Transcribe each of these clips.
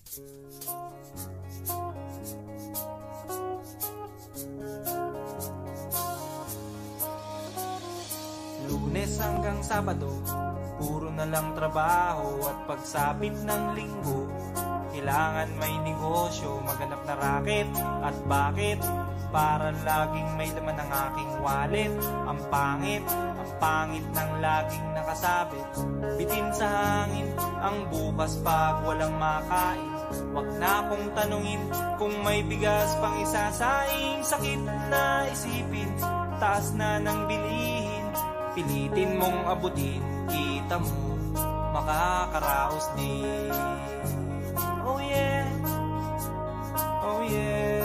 Lunes hanggang Sabado, puro na lang trabaho. At pagsapit ng Linggo, kailangan may negosyo, maganap na racket. At bakit? Para laging may laman ang aking wallet. Ang pangit ng laging nakasabit. Bitin sa hangin ang bukas pag walang makain. Wag na akong tanungin kung may bigas pang isasaing. Sakit na isipin, taas na ng bilihin. Pilitin mong abutin, kita mo, makakaraos din. Oh yeah, oh yeah.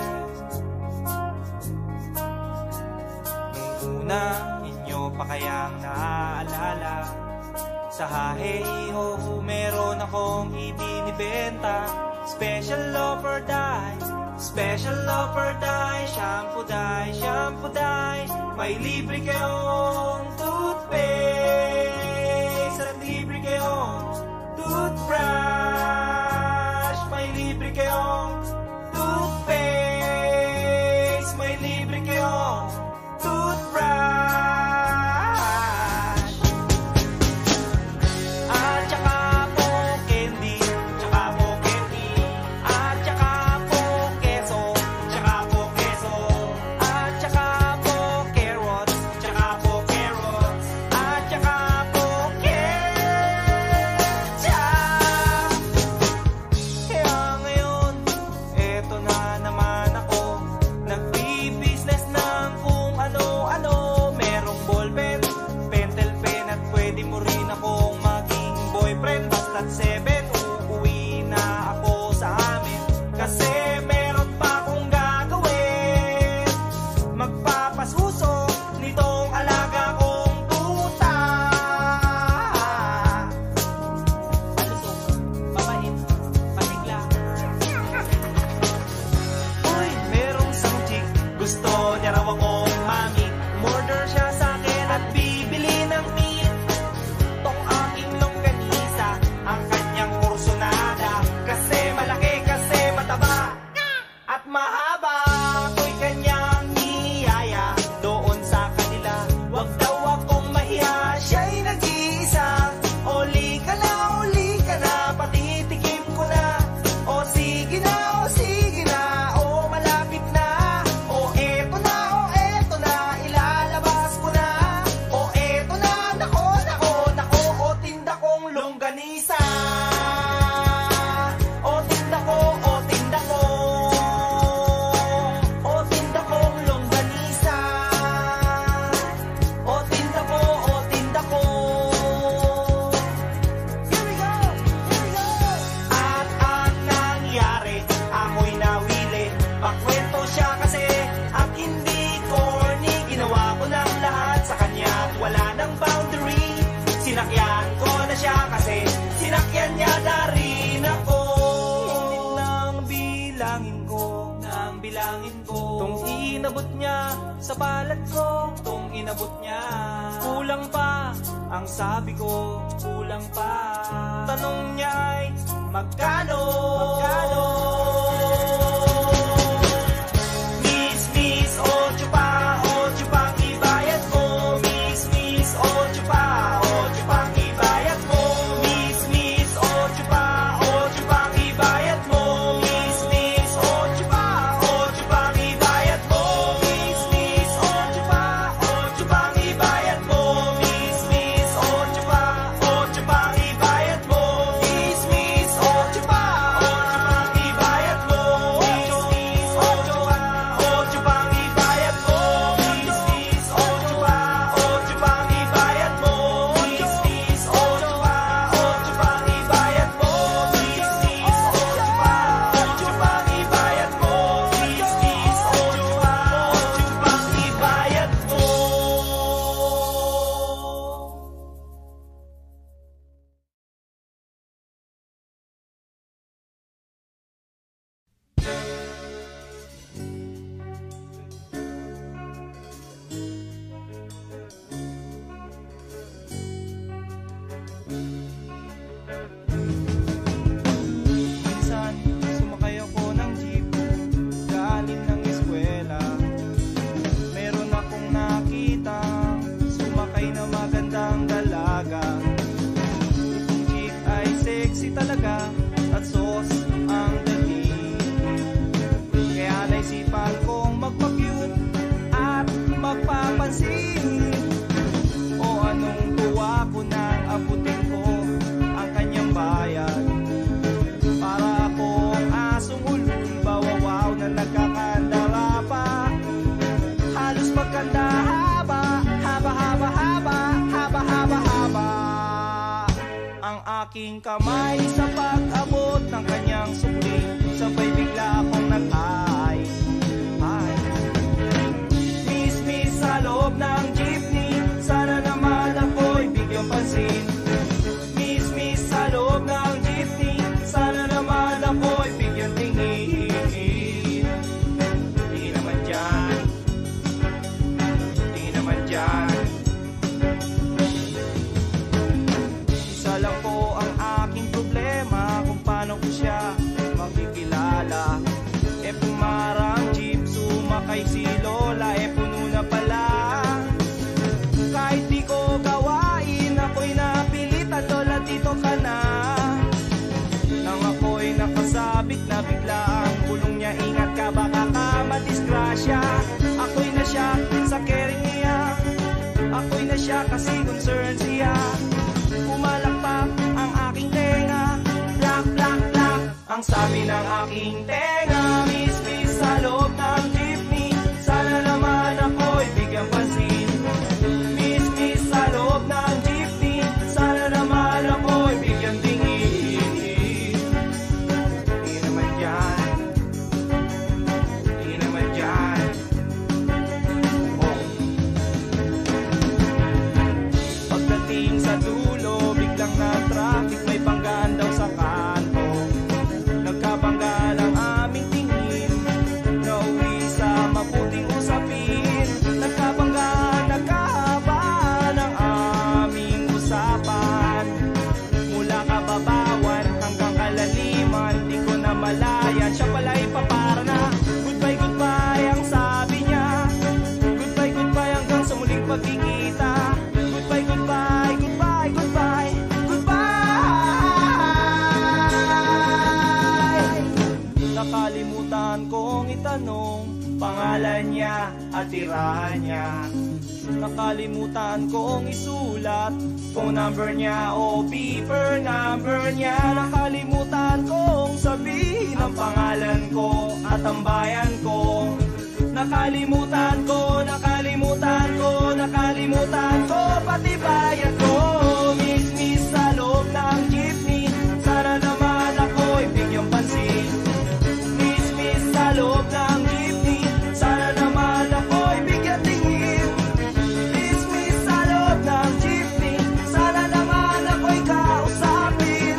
Nung una, inyo pa kayang naaalala, sa hahe-iho meron akong ibinibenta. Special offer die, special offer die. Shampoo die, shampoo die. May libre kayong toothpaste at libre kayong toothbrush. May libre kayong toothpaste, may libre kayong toothbrush. At saka po candy, tsaka po candy. At saka po keso, tsaka po keso. At saka po carrots, tsaka po carrots. At saka po ketchup. Kaya ngayon, eto na naman ako, nagbi-business ng kung ano-ano. Merong ballpen, pentel pen, at pwede mo rin akong maging boyfriend. Basta't 7, uuwi na ako sa amin. Kasi meron pa akong gagawin. Magpapasuso nitong alaga kong tuta. Palusok, mabait, pasigla. Uy, merong isang chick, gusto niya raw akong mami. Murder siya sa akin at bibili ng meat. Tong aking longganisa, ang kanyang kursunada. Kasi malaki, kasi mataba, at mahaba. Ako'y kanyang niyaya doon sa kanila. Wag daw akong mahiya, siya'y nag-iisa. Uli ka na, patitikim ko na. O sige na, o sige na, o malapit na. O eto na, ilalabas ko na. O eto na, nako, o tinda kong longganisa. O tinda ko, o tinda ko. O tinda kong longganisa. O tinda ko, o tinda ko. Here we go, here we go. At ang nangyari, ako'y nawili. Pakwento siya kasi at hindi corny. Ginawa ko ng lahat sa kanya, wala nang boundary. Sinakyan ko na siya kasi sinakyan niya na rin ako. Nang bilangin ko, tong inabot niya sa balat ko, tong inabot niya. Kulang pa, ang sabi ko, kulang pa. Tanong niya ay, magkano? Miss, ocho pa ang ibayad mo. Miss, ocho pa ang ibayad mo. Miss, ocho pa ang ibayad mo. Miss, ocho pa ang ibayad mo. Miss, ocho pa ang ibayad mo. Miss, ocho pa ang ibayad mo. Miss, ocho pa sos ang dating. Kaya naisipan kong magpa-cute at magpapansin. O anong tuwa ko nang abutin ko ang kanyang bayan. Para akong asong ulul, bawawaw na nagkakandara pa. Halos magkanda haba, haba. Ang aking kamay sa pag-abot ng kanyang sukling, sabay bigla akong nag-ay. Miss sa loob ng jeepney, sana naman ako'y bigyang pansin. Miss sa loob ng jeepney, sana naman ako'y bigyang tingin. Di naman dyan, di naman dyan. Isa lang po ang aking problema, kung paano ko siya makikilala. Pumarang jeep, sumakay si Lola, puno na pala. Kahit di ko gawain, ako'y napilitan, Lola dito ka na. Nang ako'y nakasabit na bigla ang bulong niya, ingat ka baka ka madisgrasya. Ako'y na siya sa caring niya, ako'y na siya kasi concern siya. Pumalakpak ang aking tenga, plak, plak, plak, ang sabi ng aking tenga. Miss sa loob ng jeepney, sana naman ako'y bigyang pansin. Miss sa loob ng jeepney, sana naman ako'y bigyang tingin. Di naman dyan, di naman dyan. Oh. Pagdating sa dulo, biglang na traffic, may banggaan daw sa kanto. Nagkabangga ng aming tingin, nauwi sa mabuting usapin. Nagkabangga, nagkahaba ng aming usapan. Mula kababawan hanggang kalaliman, di ko na malayan. Siya pala'y papara na, goodbye, goodbye ang sabi niya. Goodbye, goodbye hanggang sa muling pagkikita. Goodbye, goodbye, goodbye, goodbye, goodbye. Nakalimutan kong itanong pangalan niya at tirahan niya. Nakalimutan kong isulat phone number niya o beeper number niya. Nakalimutan kong sabihin ang pangalan ko at ang bayan ko. Nakalimutan ko, nakalimutan ko, nakalimutan ko pati bayan ko. Miss sa loob ng jeepney, sana naman ako'y bigyang pansin. Miss sa loob ng jeepney, sana naman ako'y bigyang tingin. Miss sa loob ng jeepney, sana naman ako'y kausapin.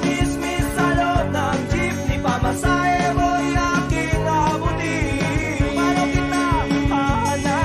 Miss sa loob ng jeepney, pamasahe mo'y aking abutin. Paano kita hahanapin?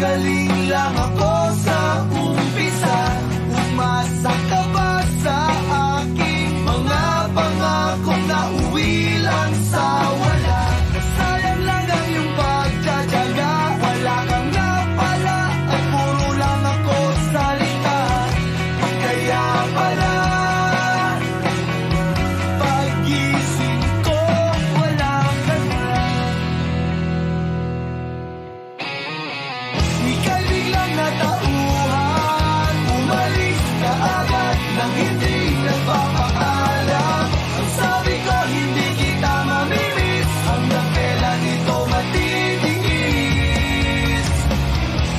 Magaling lang ako sa umpisa. Umasa ka ba sa aking mga pangakong nauwi lang sa wala? Sayang lang ang iyong pagtsatsaga. Wala kang napala at puro lang ako salita. Kaya pala pag-gising ko wala ka na. Ika'y biglang natauhan. Umalis ka agad nang hindi nagpapaalam. Ang sabi ko hindi kita mamimiss. Hanggang kailan ito matitiis?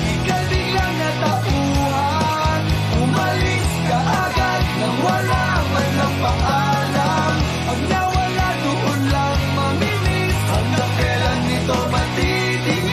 Ika'y biglang natauhan. Umalis ka agad nang wala man lang paalam. Ang nawala doon lang mamimiss. Hanggang kailan ito matitiis?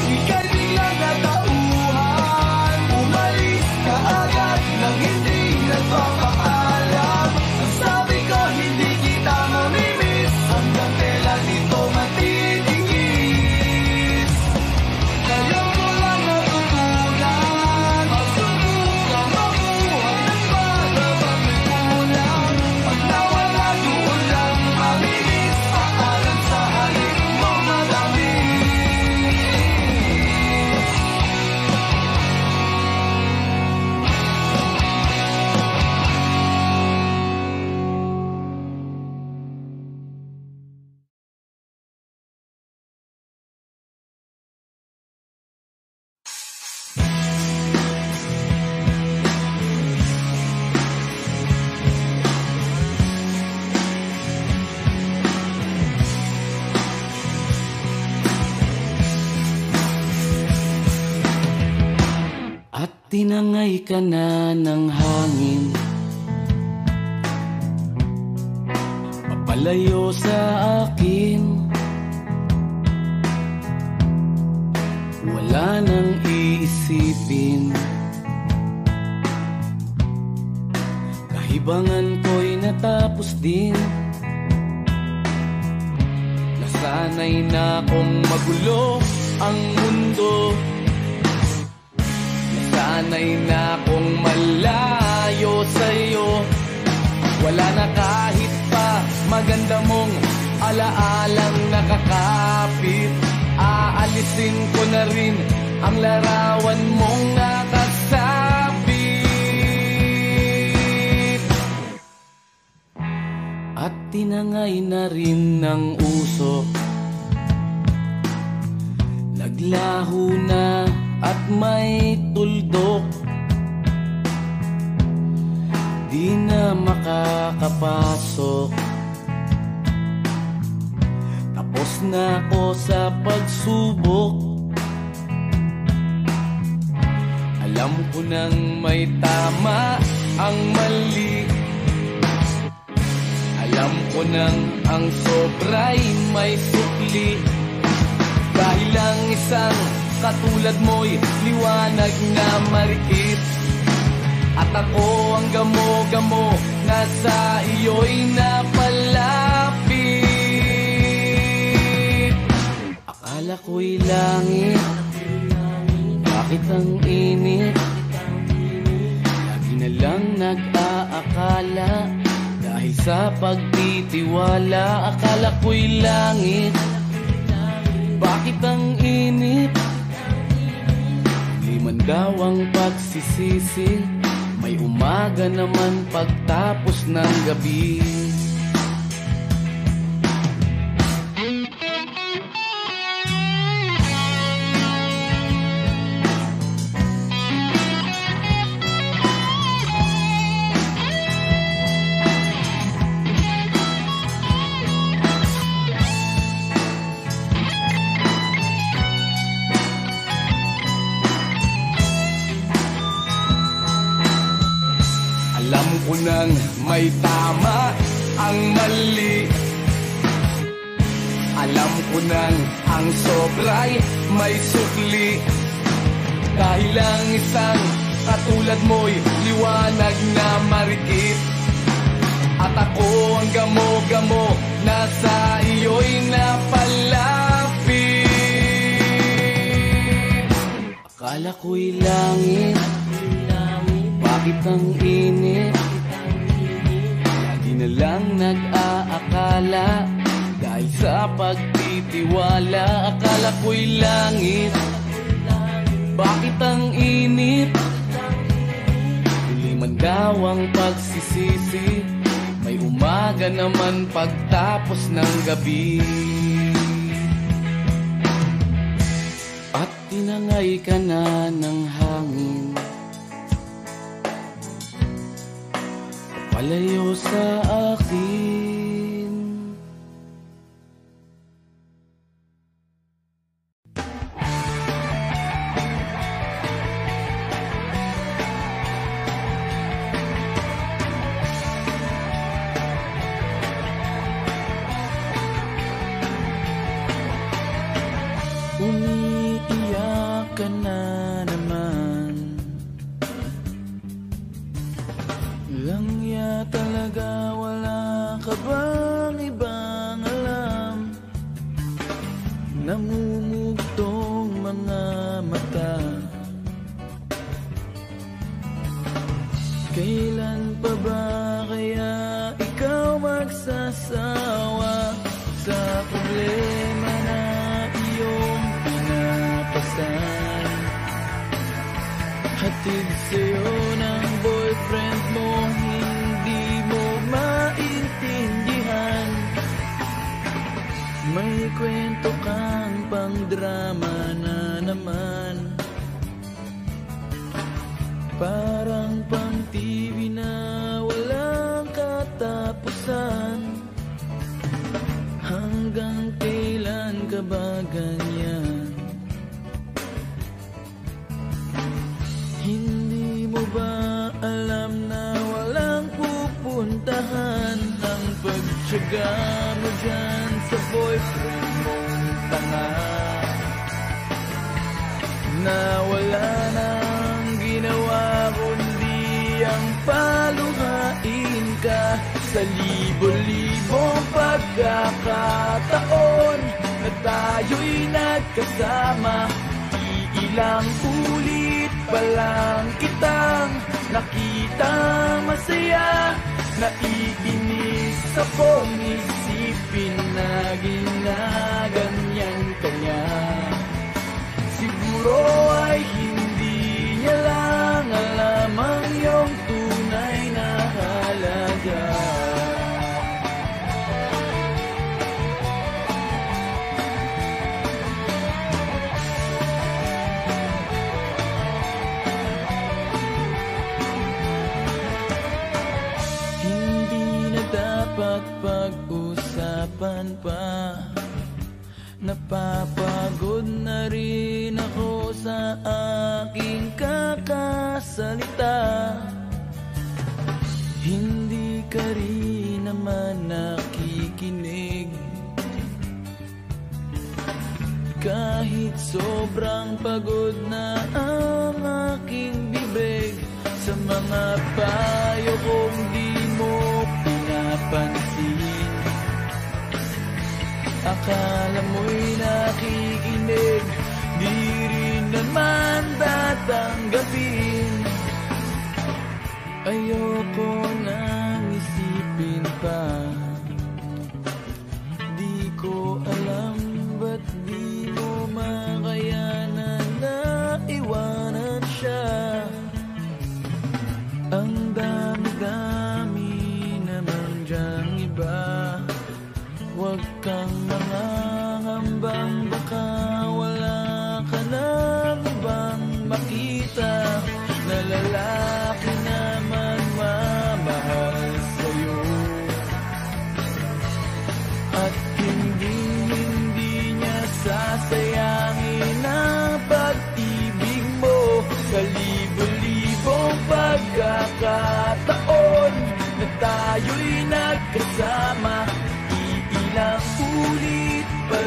Ika'y biglang natauhan. Umalis ka agad nang hindi nagpapaalam. Ang sabi ko hindi kita mamimiss. Hanggang kailan ito matitiis? Kaya ko lang natutunan. Magsubukan mabuhay ng para bang may kulang. Pag nawala doon lang mamimiss. Paalam sa halip mo madami. At tinangay ka na ng hangin, papalayo sa akin. Wala nang iisipin, kahibangan ko'y natapos din. Nasanay na kong magulo ang mundo. Sanay na kong malayo sa'yo. Wala na kahit pa maganda mong alaalang nakakapit. Aalisin ko na rin ang larawan mong nakasabit. At tinangay na rin ng usok, naglaho na at may tuldok. Di na makakapasok. Tapos na ako sa pagsubok. Alam ko nang may tama ang mali. Alam ko nang ang sobra'y may sukli. Dahil lang isang katulad mo'y liwanag na mariit. At ako ang gamo-gamo na sa iyo'y napalapit. Akala ko'y langit, bakit ang init? Lagi na lang nag-aakala, dahil sa pagtitiwala. Akala ko'y langit, bakit ang init? Di man daw ang pagsisisi, may umaga naman pagtapos ng gabi. Alam ko nang may tama ang mali. Alam ko nang ang sobra'y may sukli. Dahil lang isang katulad mo'y liwanag na marikit. At ako ang gamo-gamo na sa iyo'y napalapit. Akala ko'y langit, bakit ang init? Lagi na lang nag-aakala, dahil sa pagtitiwala. Akala ko'y langit, bakit ang init? Huli man daw ang pagsisisi, may umaga naman pagtapos ng gabi. At tinangay ka na ng hangin, palayo sa akin. Umiiyak ka na naman, langya talaga, wala ka bang ibang alam? Namumugtong mga mata, kailan pa ba kaya ikaw magsasawa sa problema na iyong pinapasan? Hatid sa'yo ng boyfriend mo, hindi mo maintindihan. May kwento kang pang-drama na naman, parang pang-TV na walang katapusan. Hanggang kailan ka ba ganyan? Hindi mo ba alam na walang pupuntahan ang pagtyaga mo dyan sa boyfriend mong tanga, na wala nang ginawa kundi ang paluhain ka sa libo-libong pagkakataon na tayo'y nagkasama. Iilang ulit pa lang kitang nakita masaya, naiinis akong isipin na ginaganyan ka niya. Siguro ay hindi niya lang alam ang iyong tunay na halaga. Dapat pag-usapan pa, napapagod na rin ako sa aking kakasalita. Hindi ka rin naman nakikinig, kahit sobrang pagod na ang aking bibig. Sa mga payo kong di mo pinapansin, akala mo'y nakikinig, di rin naman tatanggapin. Ayoko nang isipin pa, di ko alam ba't di mo makayanan na iwanan siya. Ang dami-dami naman dyang iba, huwag kang nangangambang baka wala ka nang ibang makita na lalaki naman mamahal sa'yo. At hindi niya sasayangin ang pag-ibig mo sa libo-libong pagkakataon na tayo'y nagkasama. Iilang ulit pa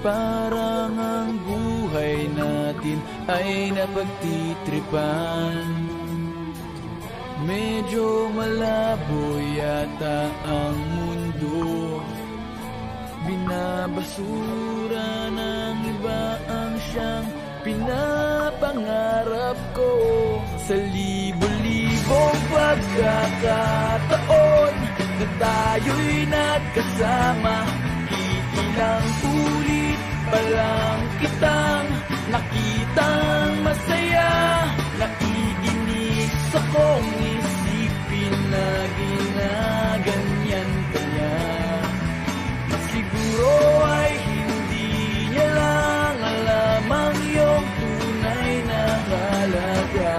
parang ang buhay natin ay napagtitripan. Medyo malabo yata ang mundo, binabasura ng iba ang siyang pinapangarap ko. Sa libo-libong pagkakataon na tayo'y nagkasama, ilang ulit pa lang kitang nakitang masaya. Naiinis akong isipin na ginaganyan kanya. Siguro ay hindi niya lang alam ang iyong tunay na halaga.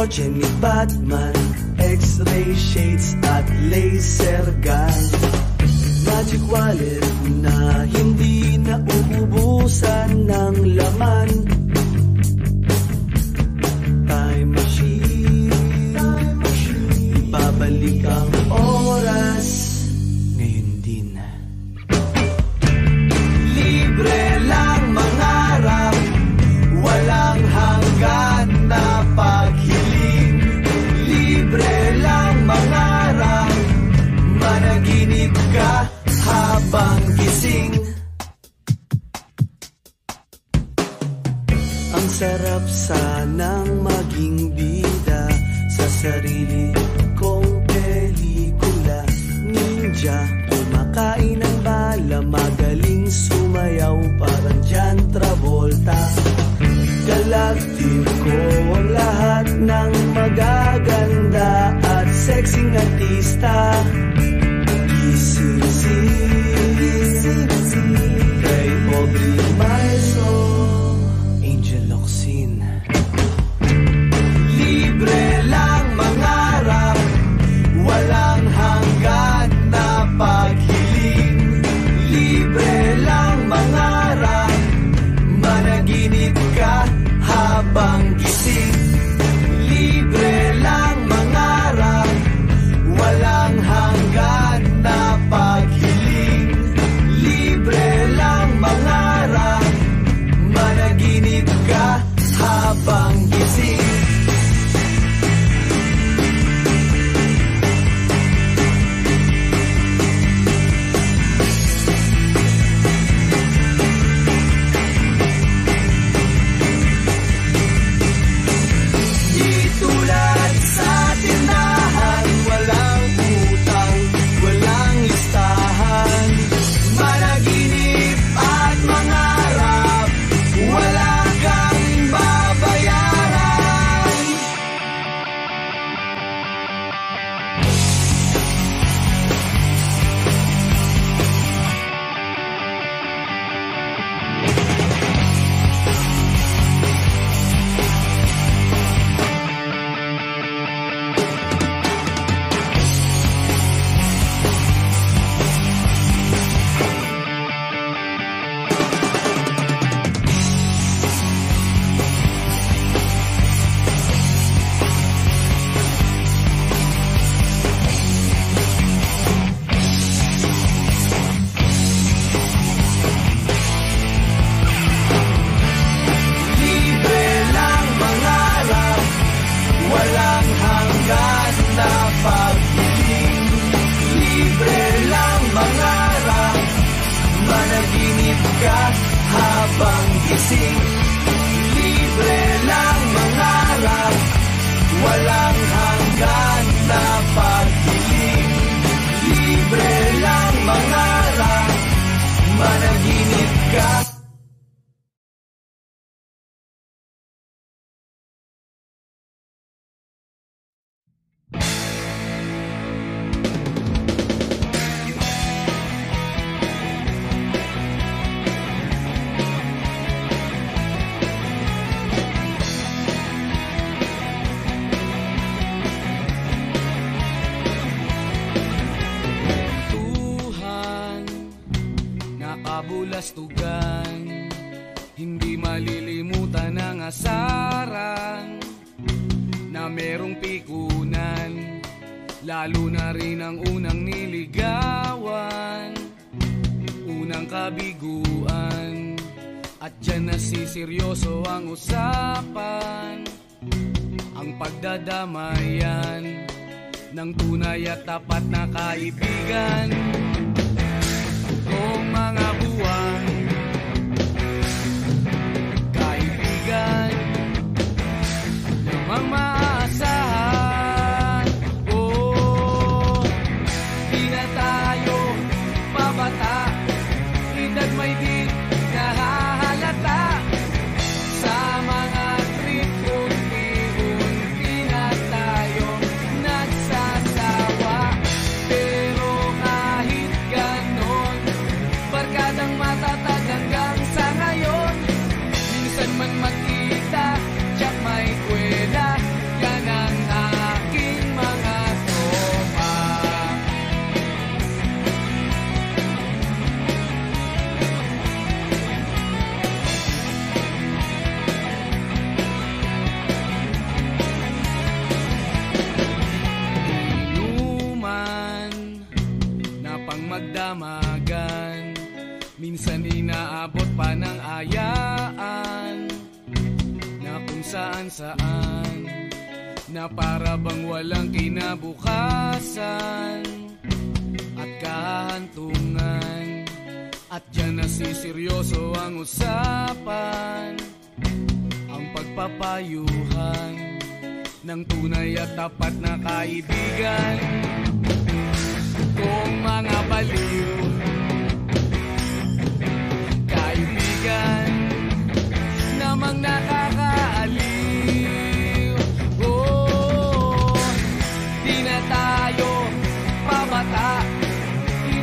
kotse ni Batman, X-ray shades at laser gun. Magic wallet na hindi na uubusan ng laman. Time machine, babalik ang oras ngayon din. Libre lang mangarap, walang hanggan na paghiling. Libre lang mangarap, managinip ka habang gising. Ang sarap sanang maging bida sa sarili kong pelikula. Ninja, kumakain ng bala, magaling sumayaw parang John Travolta. Galactic ko ang lahat ng magaganda at sexing artista. Kay Aubrey Marzo, Angel Locsin. Libre lang mangarap, walang hanggan na paghiling. Libre lang mangarap, managinip ka habang gising. Libre lang mangarap, walang hanggan na paghiling. Libre lang mangarap, managinip ka habang gising. Di tulad sa tindahan, walang utang, walang listahan. Managinip at mangarap, wala kang babayaran. Libre lang mangarap, walang hanggan na paghiling. Libre lang mangarap, managinip ka habang gising. Libre lang mangarap, walang hanggan na paghiling. Libre lang mangarap, managinip ka. Tuhan, nakabulastugan, hindi malilimutan ang asaran na merong pikunan, lalo na rin ang unang niligawan, unang kabiguan. At dyan nasiseryoso ang usapan, ang pagdadamayan ng tunay at tapat na kaibigan. Kung mga buwan, kaibigan, lamang maaasahan. Oh, di na tayo pabata, edad may di nahahalata. Sa mga trip, unti-unti na tayo nagsasawa. Pero kahit ganon, barkadang matata kung saan-saan, na para bang walang kinabukasan at kahantungan. At dyan nasiseryoso ang usapan, ang pagpapayuhan ng tunay at tapat na kaibigan. Kung mga baliw kaibigan namang nakakaaliw, oh, di na tayo pabata,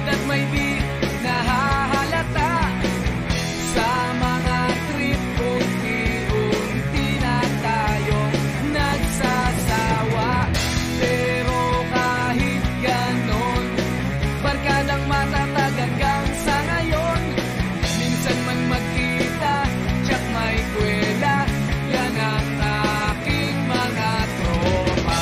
at may di nahahalata sa mga trip. Unti-unti na tayo nagsasawa, pero kahit ganon, barkadang matatag hanggang sa ngayon. Minsan man magkita, tsak may kwela, yan ang aking mga tropa.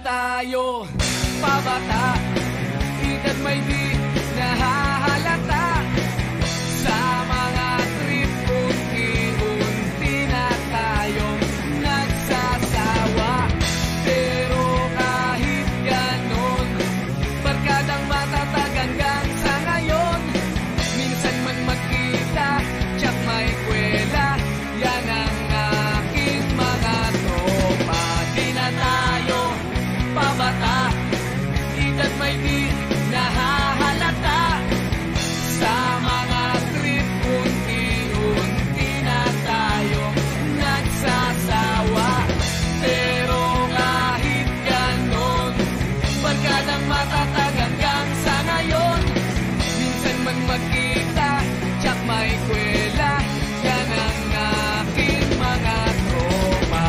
Tayo pabata, ikat may di nahahalata sa mga trip. Unti-unti na tayong nagsasawa, pero kahit ganon, barkadang matatag hanggang sa ngayon. Minsan man magkita, tsak may kwela, yan ang aking mga tropa. Di na tayo pabata, ikat may di nahahalata sa mga trip. Unti-unti na tayo nagsasawa, pero kahit ganon, barkadang matatag hanggang sa ngayon. Minsan man magkita, tsak may kwela, yan ang aking mga tropa.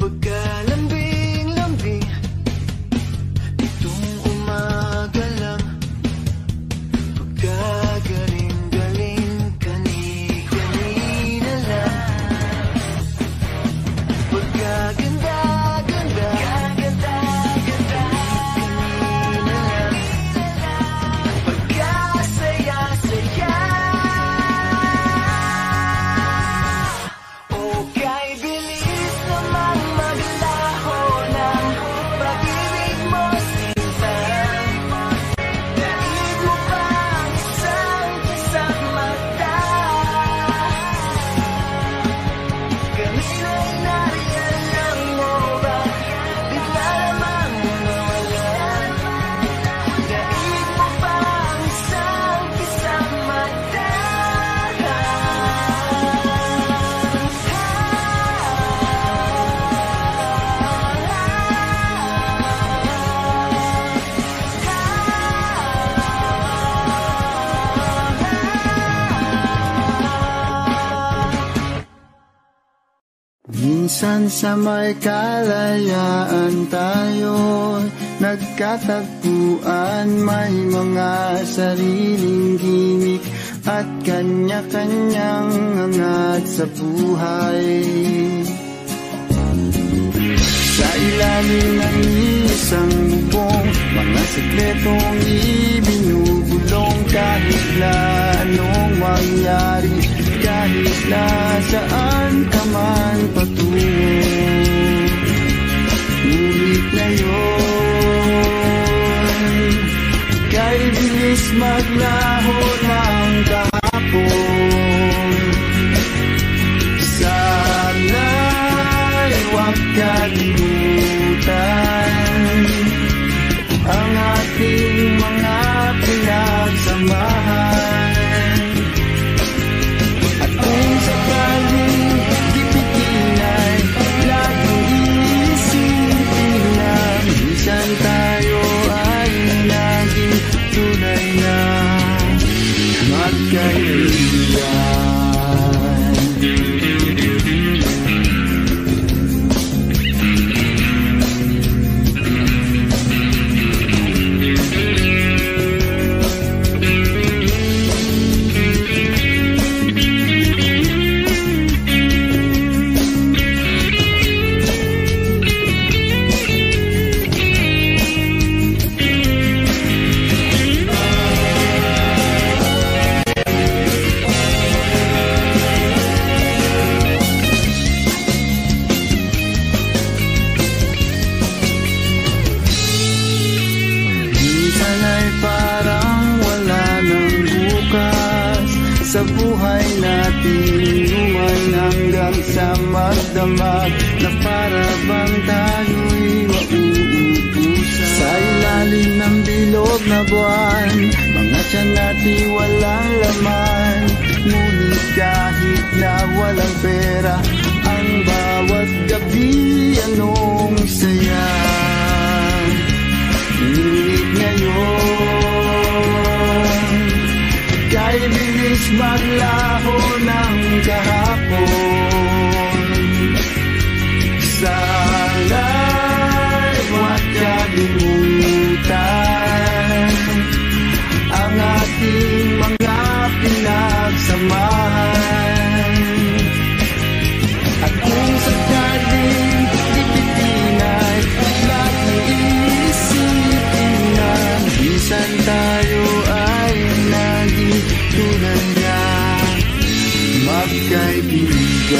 Pagkalambing-lambing itong umaga lang, pagkagaling-galing kani-kanina lang, pagkaganda-ganda kanina lang, pagkasaya-saya. Okay, bilis namang maglaho ng pag-ibig mo, sinta. Daig mo pa ang isang kisang mata. Kanina'y nariyan mo ba? Bigla namang nawala. Daig mo pa ang isang kisang mata. Minsan sa may kalayaan tayo nagkatagpuan, may mga sariling gimik at kanya-kanyang hangat sa buhay. Sa ilalim ng isang bubong, mga sikretong ibinubulong, kahit na anong mangyari, kahit na saan ka man patungo. Ngunit ngayon, kay bilis maglaho ng kahapon. Sana'y huwag kalimutan ang ating mga pinagsamahan. At kung sakaling gipitin ay laging iisipin na minsan tayo ay naging tunay na magkaibigan. Sa buhay natin luman hanggang sa magdamag, na para bang tayo'y mauubusan. Sa ilalim ng bilog na buwan, mga tiyan natin walang laman. Ngunit kahit na walang pera, ang bawat gabi anong saya. Ngunit ngayon, kay bilis maglaho ng kahapon. Sana'y huwag kalimutan ang ating mga pinagsamahan. At kung sakaling ipitin ay laging iisipin na minsan tayo ay naging tunay na magkaibigan.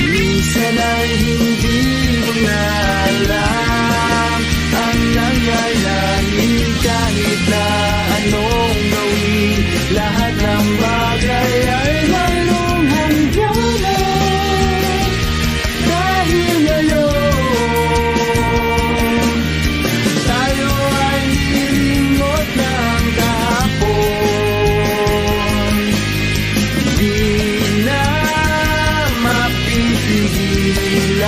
Minsan ay hindi mo na alam ang nangyayari, kahit na anong gawin, lahat ng bagay ay lalong hangganan. Dahil ngayon, tayo ay hilingot ng kahapon. Di na mapipigilan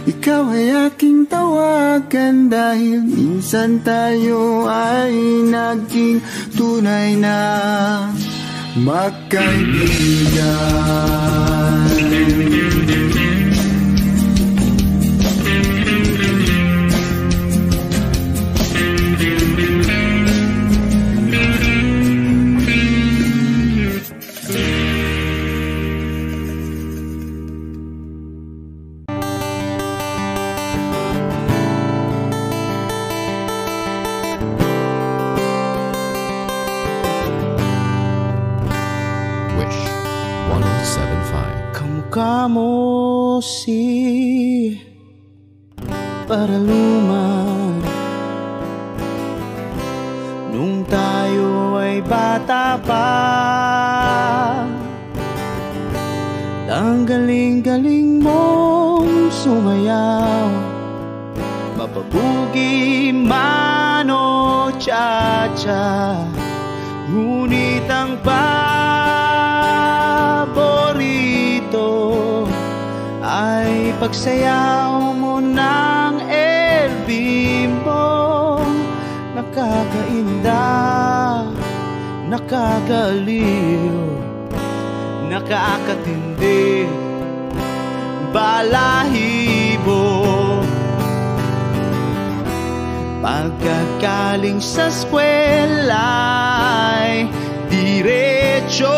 ikaw ay aking tawagan dahil minsan tayo ay naging tunay na magkaibigan. Kamukha mo si Paraluman nung tayo ay bata pa. Ang galing-galing mong sumayaw, mapabugi man o cha-cha. Ngunit ang paborito ay pagsayaw mo ng El Bimbo. Nakakainda, nakakaliw, nakakatindi, balahibo. Pagkagaling sa eskwela'y diretso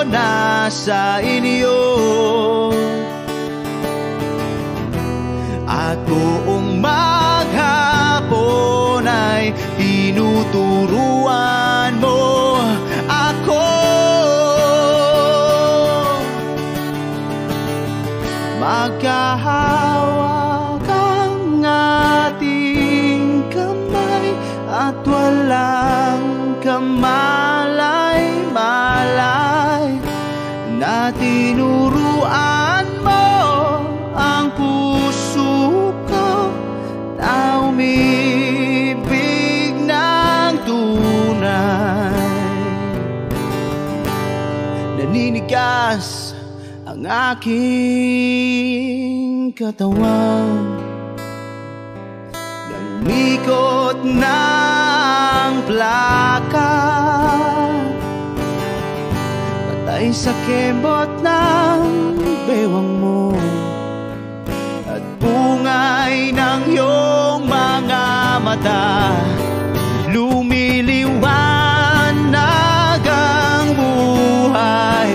na sa inyo, at buong maghapon ay tinuturuan mo ako. Magkahawak ang ating kamay at walang kamalay-malay, na tinuruan mo ang puso ko na umibig ng tunay. Naninigas ang aking katawan ng mikot ng plaka, patay sa kembot ng bewang mo at bungay ng iyong mga mata. Lumiliwanag ang buhay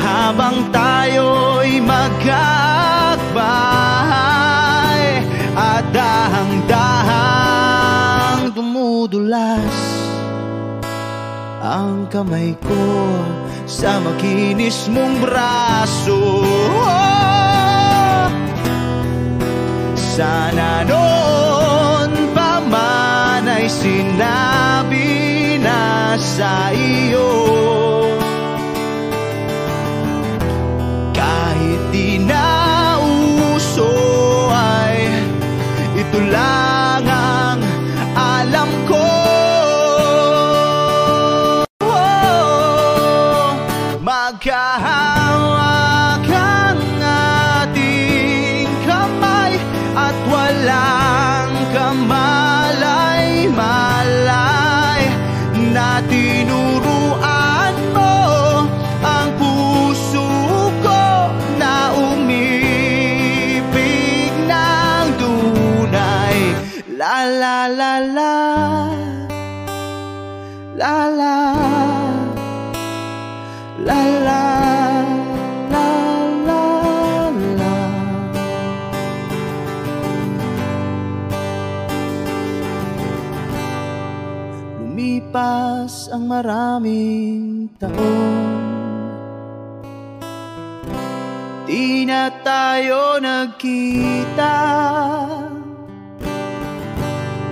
habang tayo'y magkakbahay, at dahang-dahang dumudulas ang kamay ko sa makinis mong braso. Sana noon pa man ay sinabi na sa iyo, kahit di na uso ay ito lang ang alam ko. Magkahawak ang ating kamay at walang kamalay-malay, na tinuruan mo ang puso ko na umibig ng tunay. La la la la, la la, la la, la la, la. Lumipas ang maraming taon, di na tayo nagkita.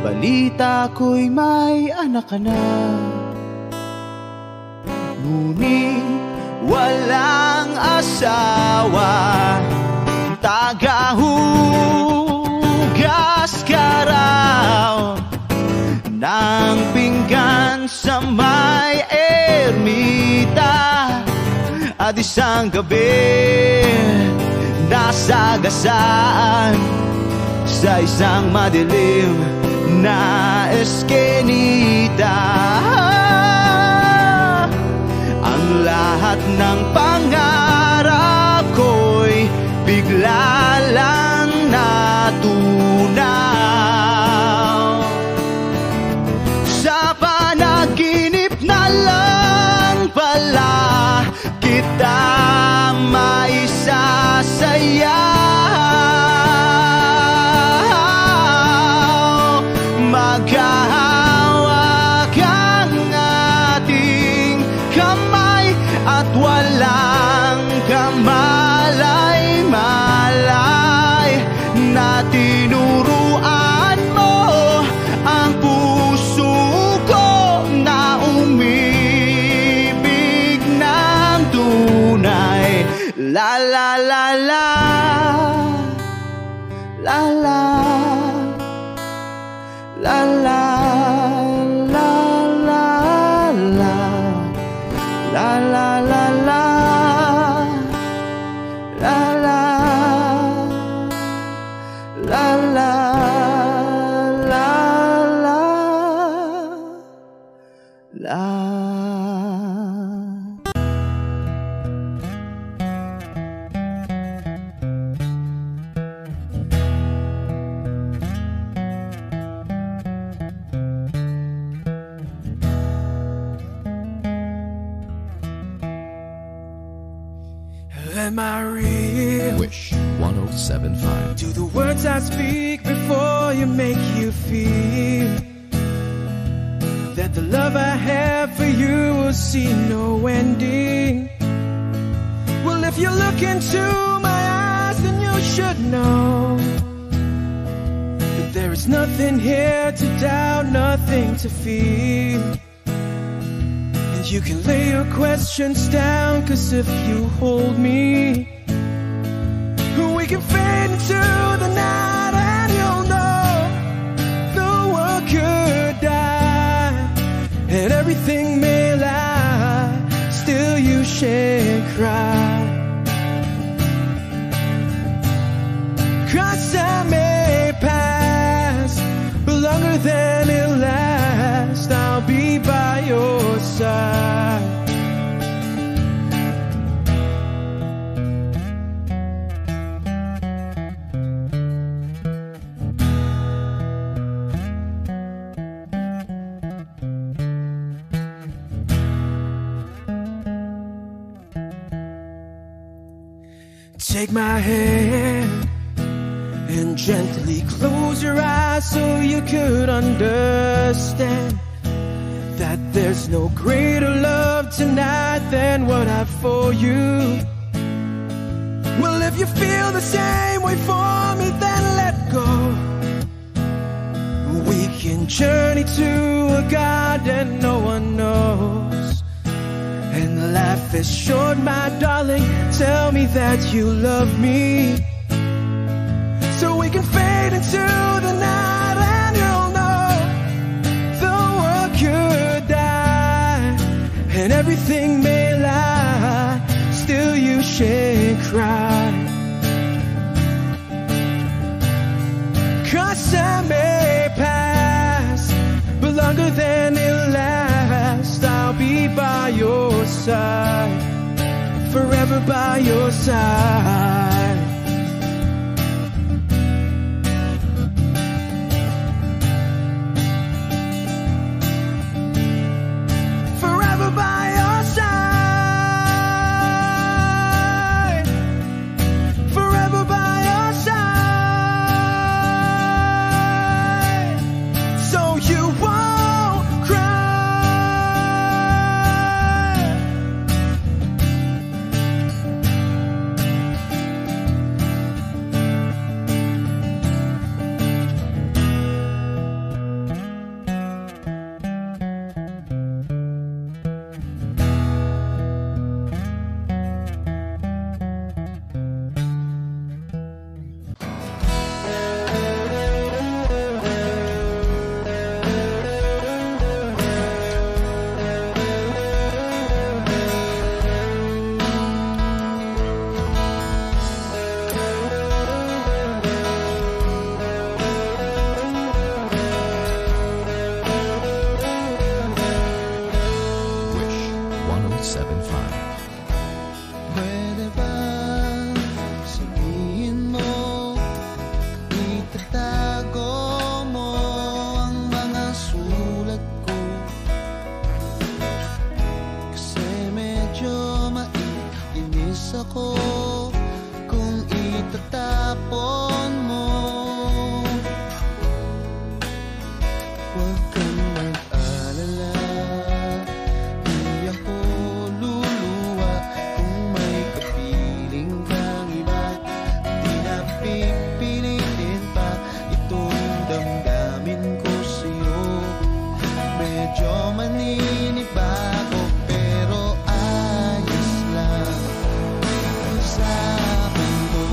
Balita ko'y may anak ka na, ngunit walang asawa. Tagahugas ka raw ng pinggan sa may ermita, at isang gabi nasa sagasaan sa isang madilim na eskinita. Ang lahat ng pangarap ko'y bigla lang natunaw. Sa panaginip na lang pala kita maisasayaw. Magkahawak ang ating kamay at walang kamalay-malay na tinuruan mo ang puso ko na umibig ng tunay. La la la la, la la, la la, la la, la, la la la la, la la, la la, la la, la. Am I real? Wish 107.5. Do the words I speak before you make you feel that the love I have for you will see no ending? Well, if you look into my eyes, then you should know that there is nothing here to doubt, nothing to feel. You can lay your questions down, 'cause if you hold me, we can fade into the night and you'll know the world could die and everything may lie, still you shan't cry. 'Cause time may pass, but longer than it'll last, I'll be by your side. Take my hand and gently close your eyes so you could understand that there's no greater love tonight than what I've for you. Well, if you feel the same way for me, then let go. We can journey to a garden no one knows. And life is short, my darling, tell me that you love me, so we can fade into the night and you'll know the world could die and everything may lie, still you shan't cry. 'Cause time may pass, but longer than it'll last, I'll be by your side, forever by your side. Forever by your side, forever by your side, so you won't cry. itatago mo ang mga sulat ko, kasi medyo maiinis ako kung itatapon mo. Huwag kang mag-alala, di ako luluwa kung may kapiling kang iba. Di na pipilitin pa itong damdamin ko sa'yo. Medyo maninibago pero ayos lang sa akin to.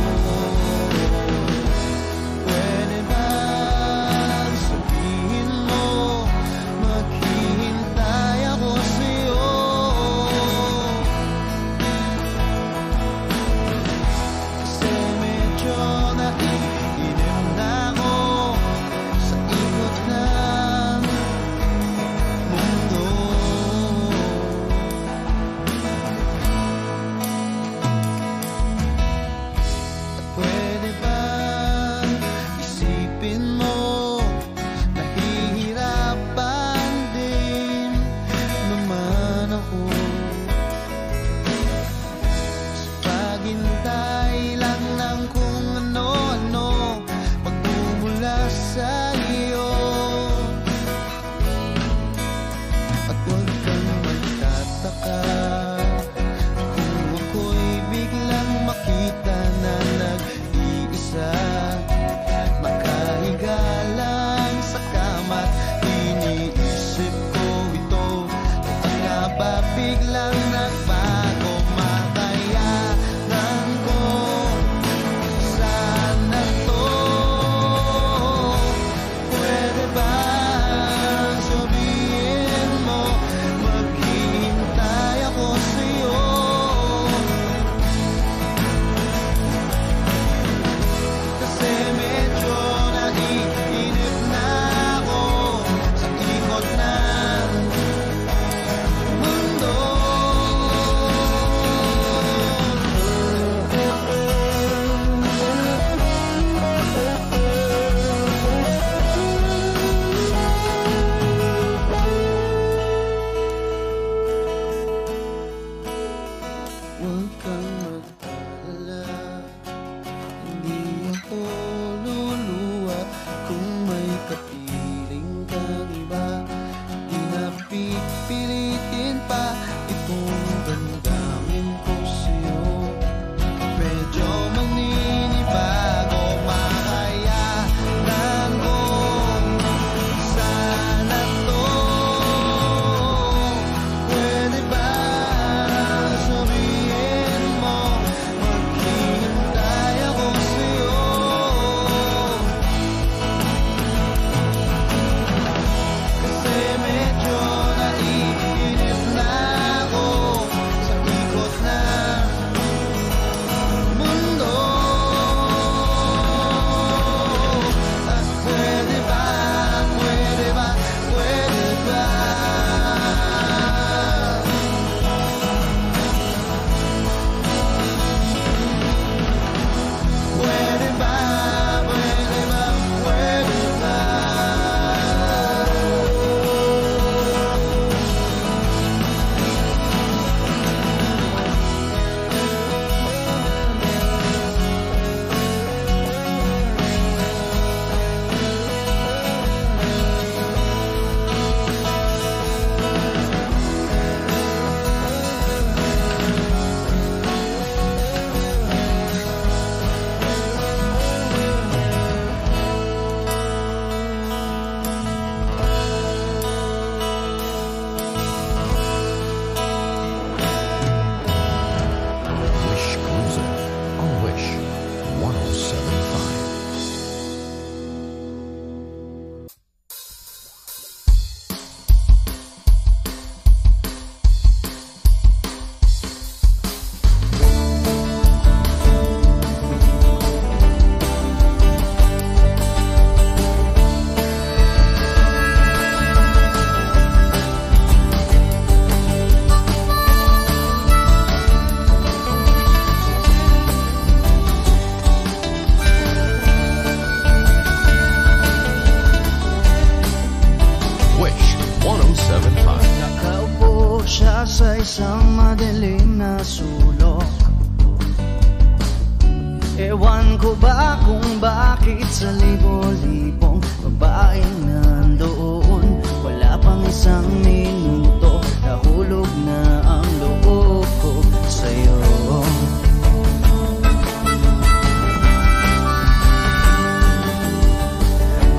Bakit sa libo-libong babaeng nandoon, wala pang isang minuto, nahulog na ang loob ko sa'yo.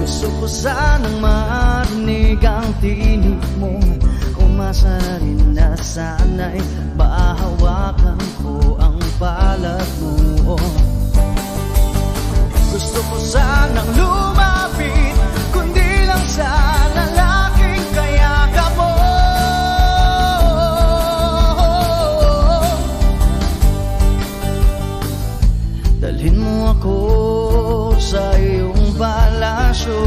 Gusto ko sanang marinig ang tinig mo, umasa rin na sana'y mahawakan ko ang balat mo. Gusto ko sanang lumapit, kundi lang sa lalaking kayakap mo. Dalhin mo ako sa iyong palasyo,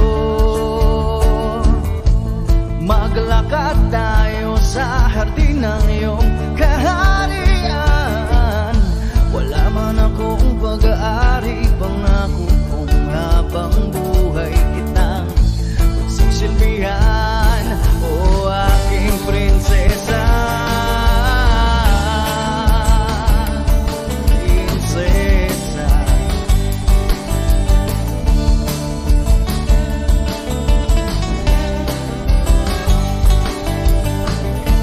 maglakad tayo sa hardin ng iyong kaharian. Wala man akong pag-aari, pangako kong habang buhay kitang pagsisilbihan, o aking prinsesa. Prinsesa,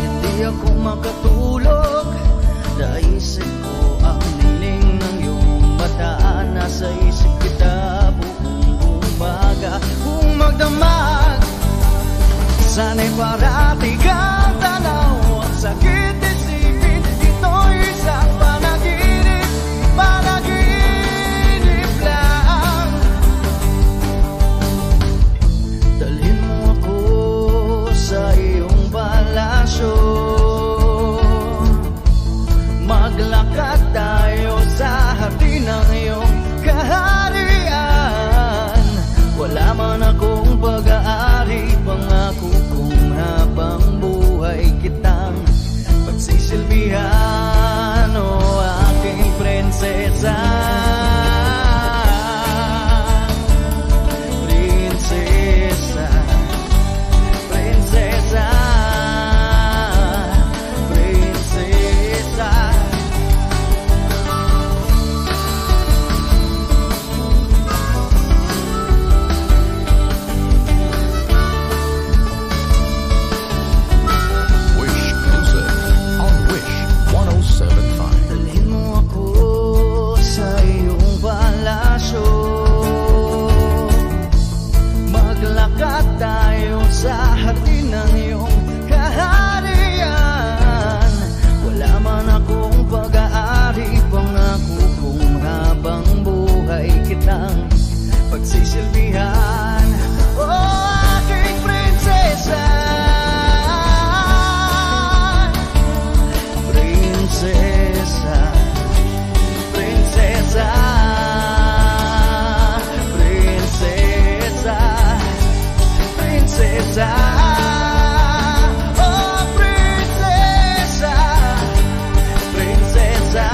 hindi ako makatulog, naisip ko ang nining ng iyong mata. Nasa isip kita buong umaga, kung magdamag sana'y parati kang tanaw. Ang sakit isipin, ito'y isang panaginip, panaginip lang. Dalhin mo ako sa iyong palasyo, maglakad tayo sa hardin ng iyong kaharian. Wala man akong pag-aari, pangako kong habang buhay kitang pagsisilbihan, o aking prinsesa. Prinsesa, prinsesa, prinsesa. Dalhin mo ako sa iyong palasyo, maglakad tayo sa hardin ng iyong kaharian. Wala man akong pag-aari, pangako kong habang buhay kitang pagsisilbihan, o aking prinsesa. Prinsesa, prinsesa, prinsesa, prinsesa, oh prinsesa, prinsesa.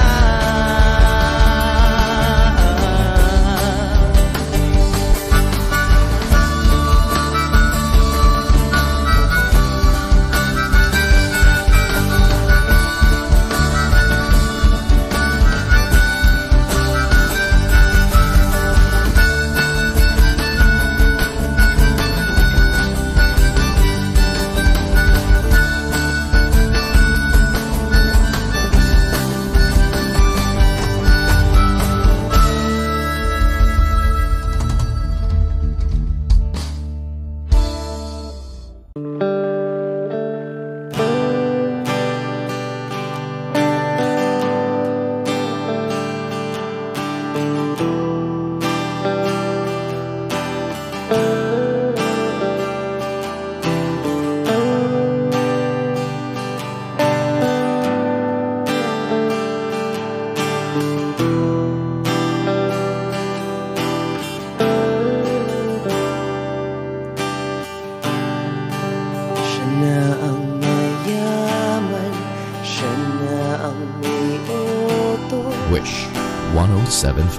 Wish 1075.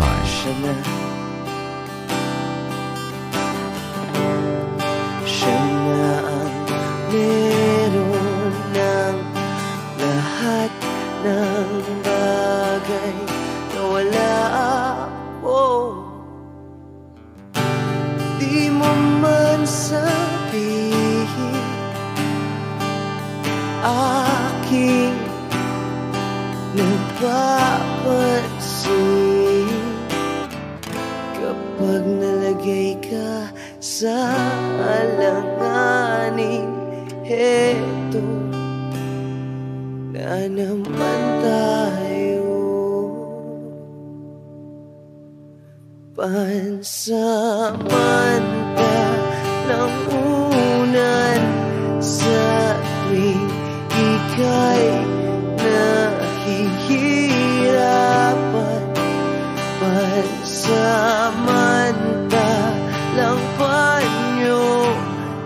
Siya na ang meron ng lahat ng bagay na wala ako. Di mo man sabihin aking napapansin kapag nalagay ka sa alanganin. Heto na naman tayo, pansamantalang unan sa tuwing ika'y nahihirapan. Pansamantalang panyo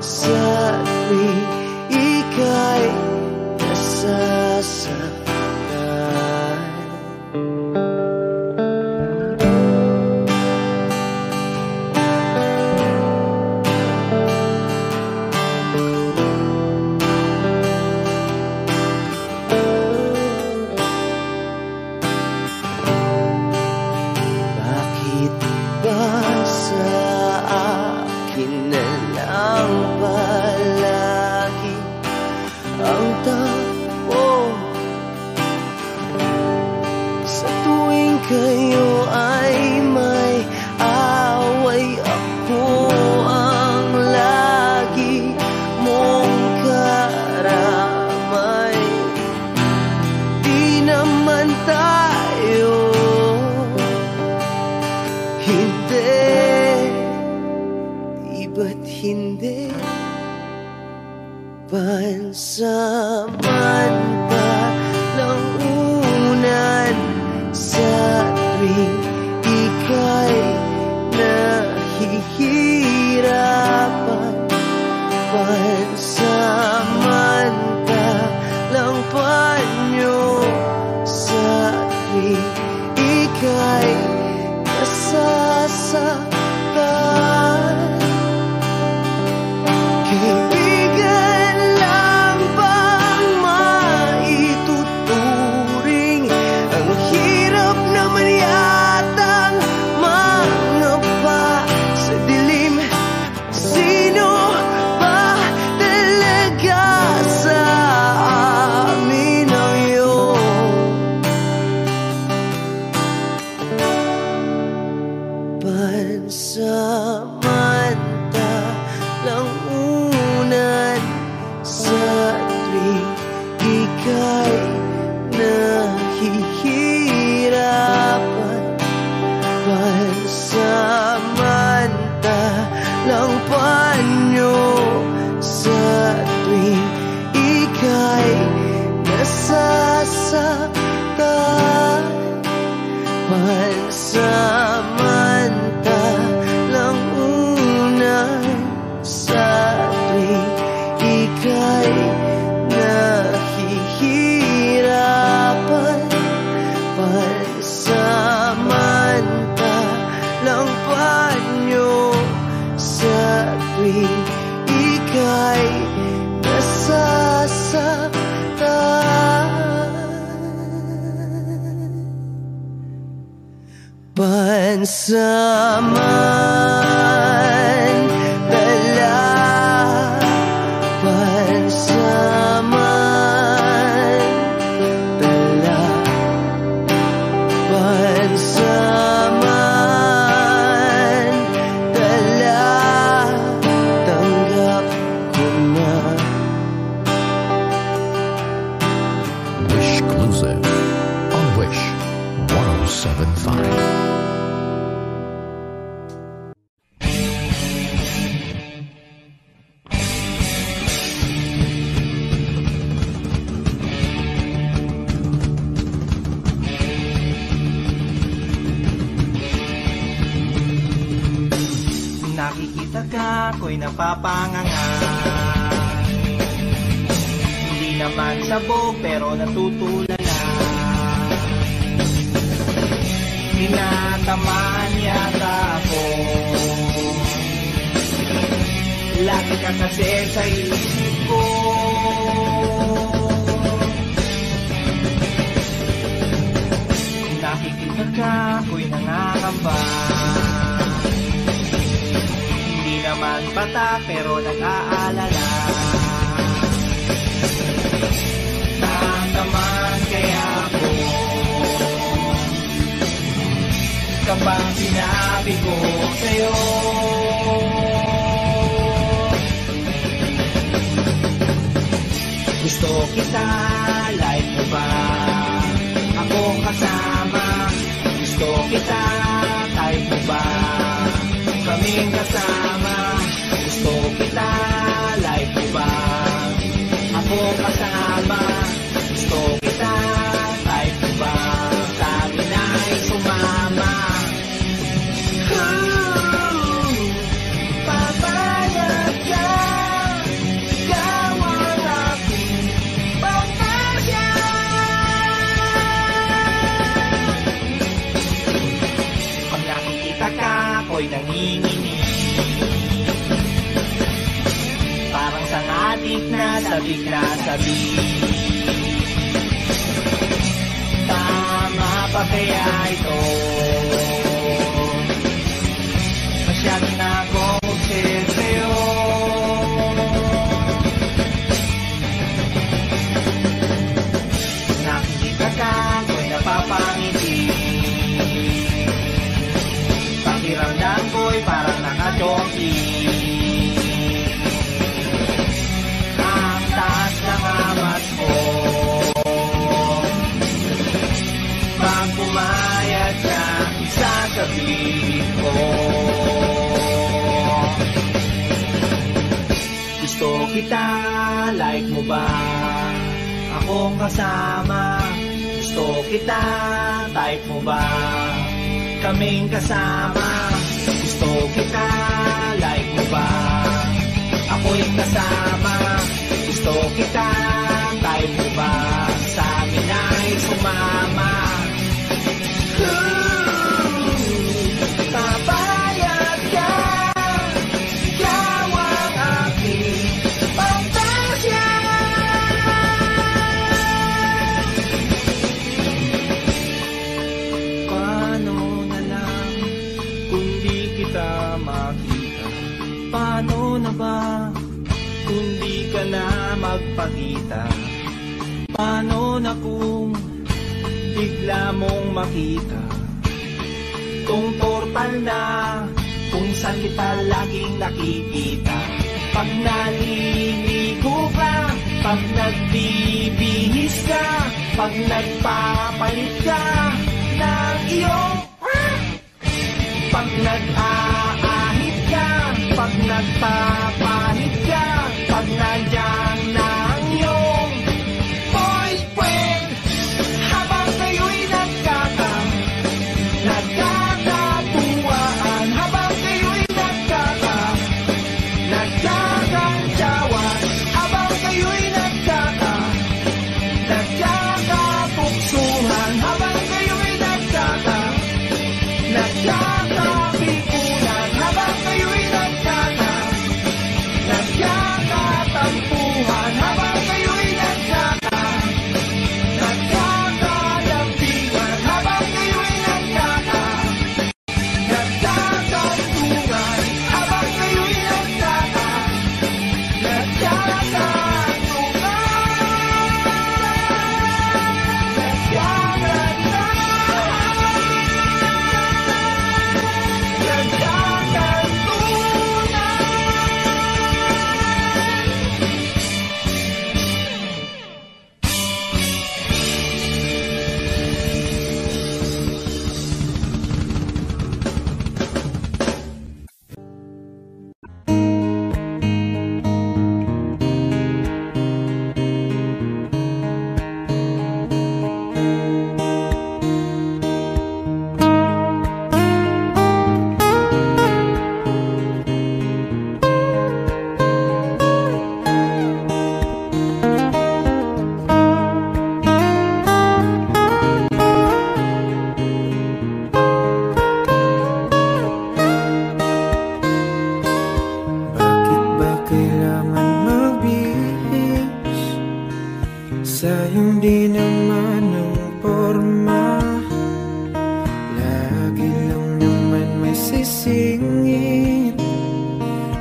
sa tuwing ika'y nasasaktan. Bakit ba sa akin na lang palagi ang takbo? Sa tuwing kayo ay may away, ako ang lagi mong karamay. Di naman tayo, hindi, di ba't hindi? Pansamantalang unan sa tuwing ika'y nahihirapan. Pansamantalang panyo sa tuwing ika'y nasasaktan. Kaibigan lang bang maituturing? Ang hirap naman yatang mangapa sa dilim. Sino ba talaga sa amin ang iyong pansamantalang unan sa tuwing ika'y nahihirapan. Pansamantalang panyo sa tuwing ika'y nasasaktan. Pansamantalang unan sa tuwing ika'y nahihirapan. Pansamantalang panyo sa tuwing ika'y nasasaktan. Pansamantala, pansamantala, pansamantala, tanggap ko na. Wishclusive on Wish 107.5. Nakikita ka, ako'y napapanganga. Hindi naman sabog, pero natutulala. Tinatamaan yata ako. Lagi ka kasi sa isip ko. Kung nakikita ka, ako'y nangangamba. naman bata pero nag-aalala. Nataman kaya ako kapag sinabi ko sa'yo, gusto kita, like mo ba? Ako kasama, gusto kita, type mo ba? Kaming kasama, gusto kita, like mo ba? Ako kasama, gusto kita, type mo ba? Sa amin ay sumama. Papayag ka, ikaw ang aking pangkaya. Pag nakikita ka, ako'y nanginginig, parang sangadik na sabik na sabik. Tama pa kaya ito? Masyado na akong obsessed sa'yo. Nakikita ka, ako'y napapangiti, pakiramdam ko'y parang nakachoki. Ang taas ng amas ko, pag pumayag ka, isasabihin ko, gusto kita, like mo ba? Akong kasama, gusto kita, type mo ba? Kaming kasama, gusto kita, like mo ba? Ako'y kasama, gusto kita, type mo ba? Sa amin ay sumama. Papayag ka, ikaw ang aking pangtasya. Paano na lang kung di kita makita? Paano na ba kung di ka na magpakita? Paano na kung bigla mong makita tong portal na kung saan kita laging nakikita? Pag naliligo ka, pag nagbibihis ka, pag nagpapalit ka ng iyong pag nag-aahit ka, pag nagpapalit ka, pag nandiyan na ang iyong boyfriend, habang kayo'y nagkakatuwaan, habang kayo'y nagkakantsawan, habang kayo'y nagkakapuksuhan, habang kayo'y nagkakapikunan, habang kayo'y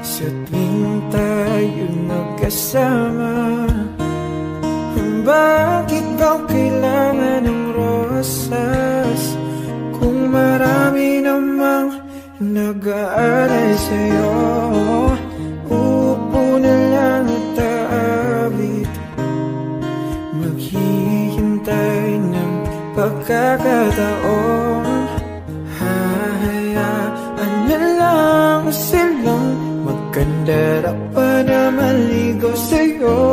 sa tuwing tayo nagkasama. Bakit ba kailangan ng rosas kung marami namang nag-aalay sa'yo? Upo na lang at aabit, maghihintay ng pagkakataon. Hahayaan na lang silang magkandara pa na maligaw sa'yo.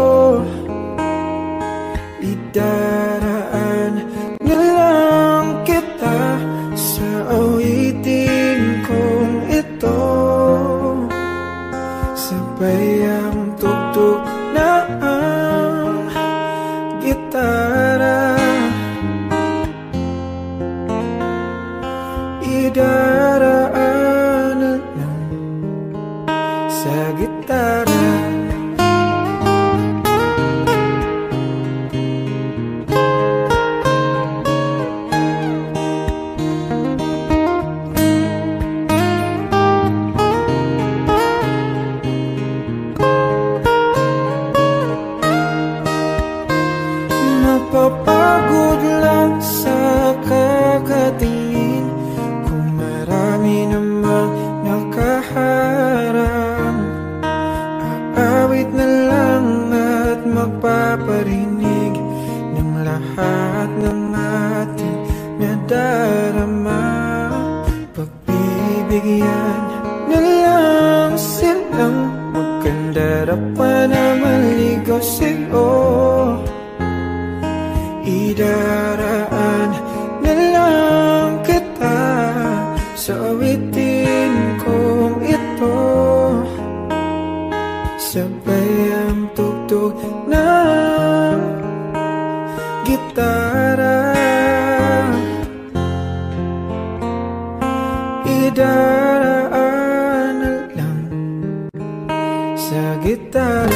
Idaraan na lang kita sa awitin kong ito, sabay ang tugtog na ang gitara. Idaraan na lang sa gitara. Napapagod lang sa kakatingin kung marami namang nakaharang. Aawit na lang at magpaparinig ng lahat ng ating nadarama. Pagbibigyan na lang silang magkandara pa na maligaw sa'yo. Idaraan na lang kita sa awitin kong ito, sabay ang tugtog ng gitara. Idaraan na lang sa gitara.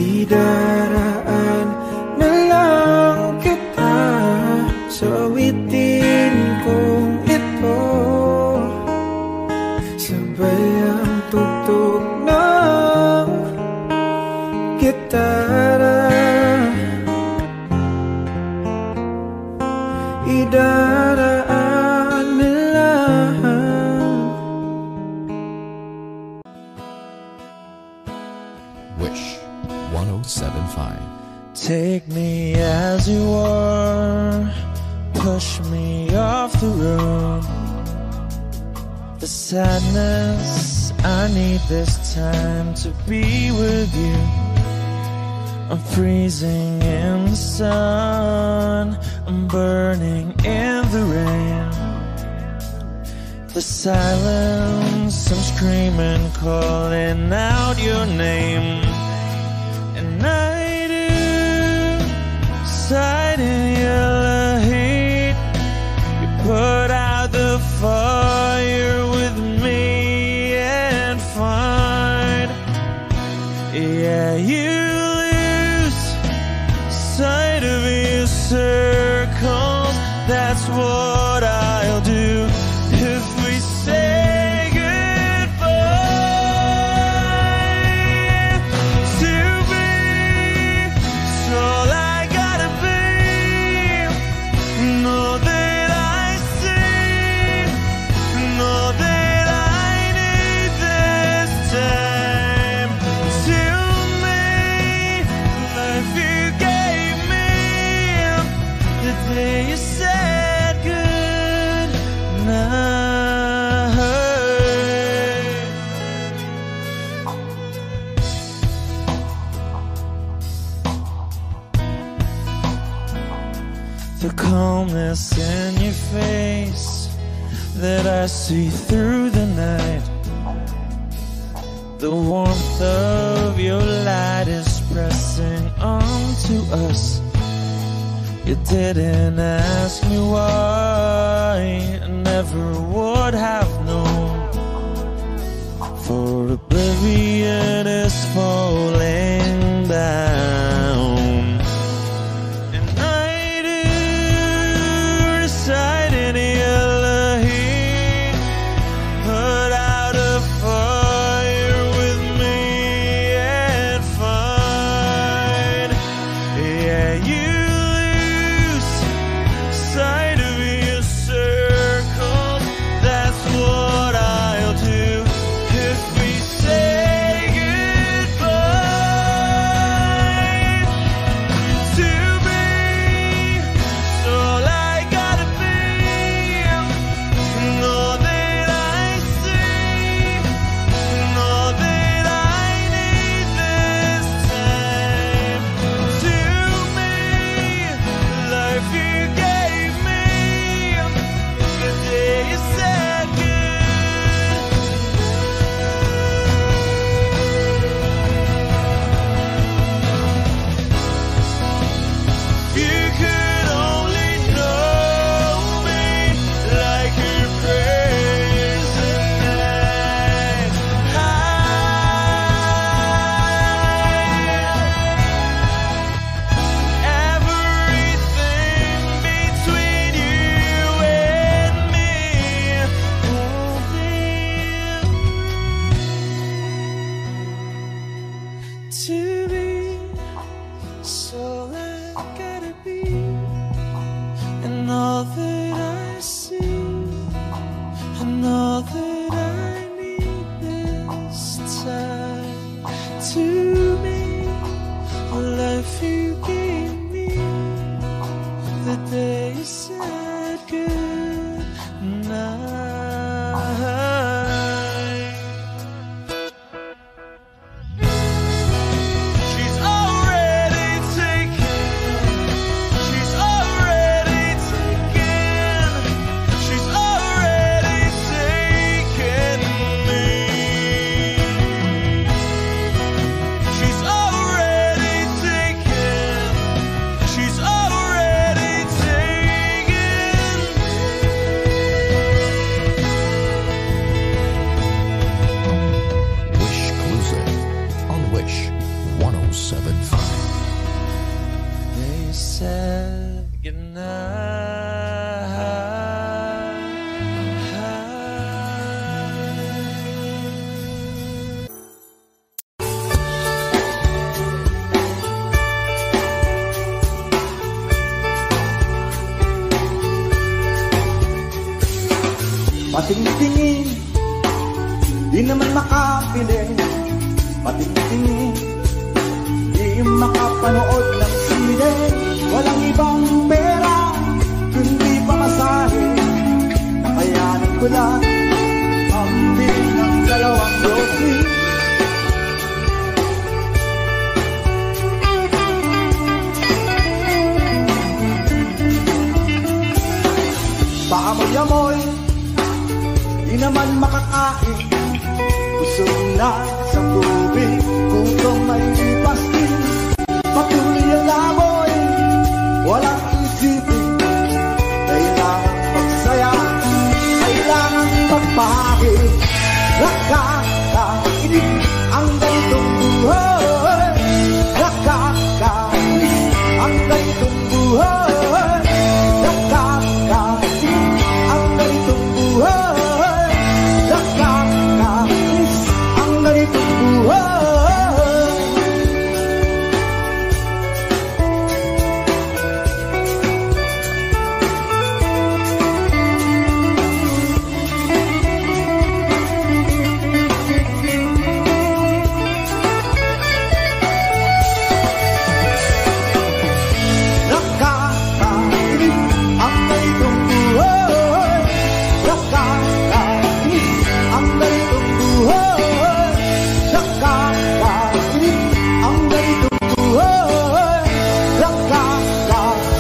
Idaraan na lang kita sa awitin kong ito, sabay ang tugtog ng gitara. Idaraan na lang. Wish 107.5. Take me as you are, push me off the road. The sadness, I need this time to be with you. I'm freezing in the sun, I'm burning in the rain. The silence, I'm screaming, calling out your name. And I do sight in your heat. You put out the fire with me and find, yeah, you lose sight of your circles. That's what I'll do if we say goodbye. To be, it's all I gotta be. Know that I see, know that I need this time. To me, life you gave me the day you said goodnight. The calmness in your face that I see through the night. The warmth of your light is pressing onto us. You didn't ask me why, I never would have known. For oblivion is falling down, and I do reside in Elohim. Put out a fire with me and find, yeah, you lose sight of your circles. That's what I'll do. If we say goodbye to me, it's all I gotta be, and all that I see, and all that I need this time. To me, life you gave me, the day you said you could only know me like your prayers at night. Everything between you and me won't be to be. So I gotta be, and all that I see, and all that I need this time. To me, a life you gave me, the day you said good night. She's already taken. She's already taken. She's already taken me. She's already taken. She's already taken Wish Exclusive on Wish 1075. They said goodnight. Patingtingin, di naman makapiling. Patingtingin, di makapanood ng sine. Walang ibang pera, kundi pamasahe. Nakayanin ko lang ang bill ng 2 grocery. Paamoy-amoy, di naman makakain. Busog na sa tubig, gutom may pastil. Patuloy ang lamoy, walang isipin. Kailangan magsaya, kailangan magpahid. Nakakainis ang ganitong buhay. Nakakainis ang ganitong buhay. Nakakainis ang ganitong buhay. Nakakainis ang ganitong buhay.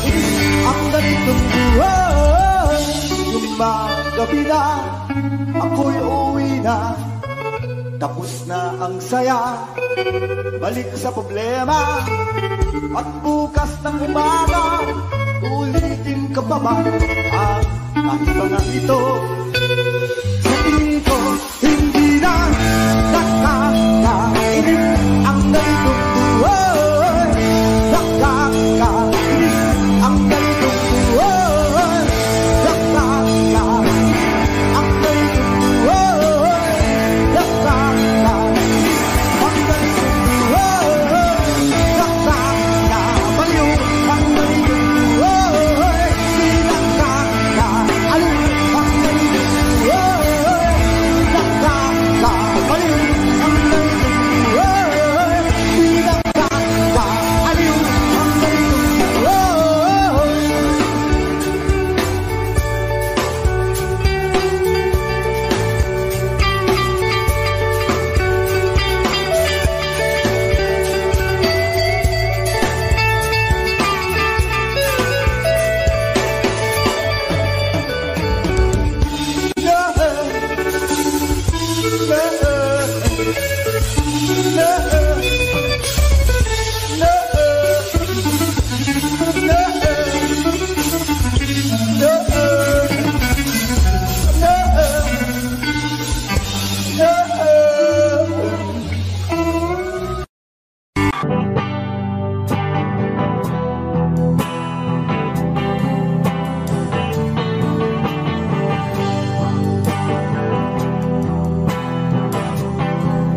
Gabi na, ako'y uwi na. Tapos na ang saya, balik sa problema. At bukas ng umaga, ulitin ka pa ba ang mga ito? Sa tingin ko, hindi na nakakainis ang ganitong buhay. Nakakainis ang ganitong buhay. Nakakainis ang ganitong buhay. Nakakainis ang ganitong buhay. Nakakabaliw ang ganitong buhay. Di nakakaaliw ang ganitong buhay. Nakakabaliw ang ganitong buhay. Di nakakaaliw ang ganitong buhay.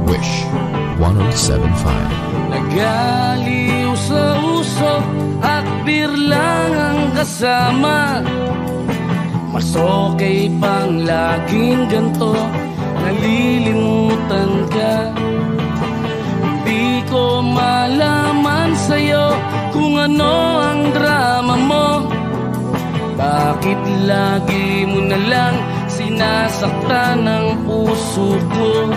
Wish 1075. Nagaliw sa uso at birlang ang kasama. Mas okay pang laging ganto, nalilimutan ka. Hindi ko malaman sa'yo kung ano ang drama mo. Bakit lagi mo na lang sinasaktan ang puso ko?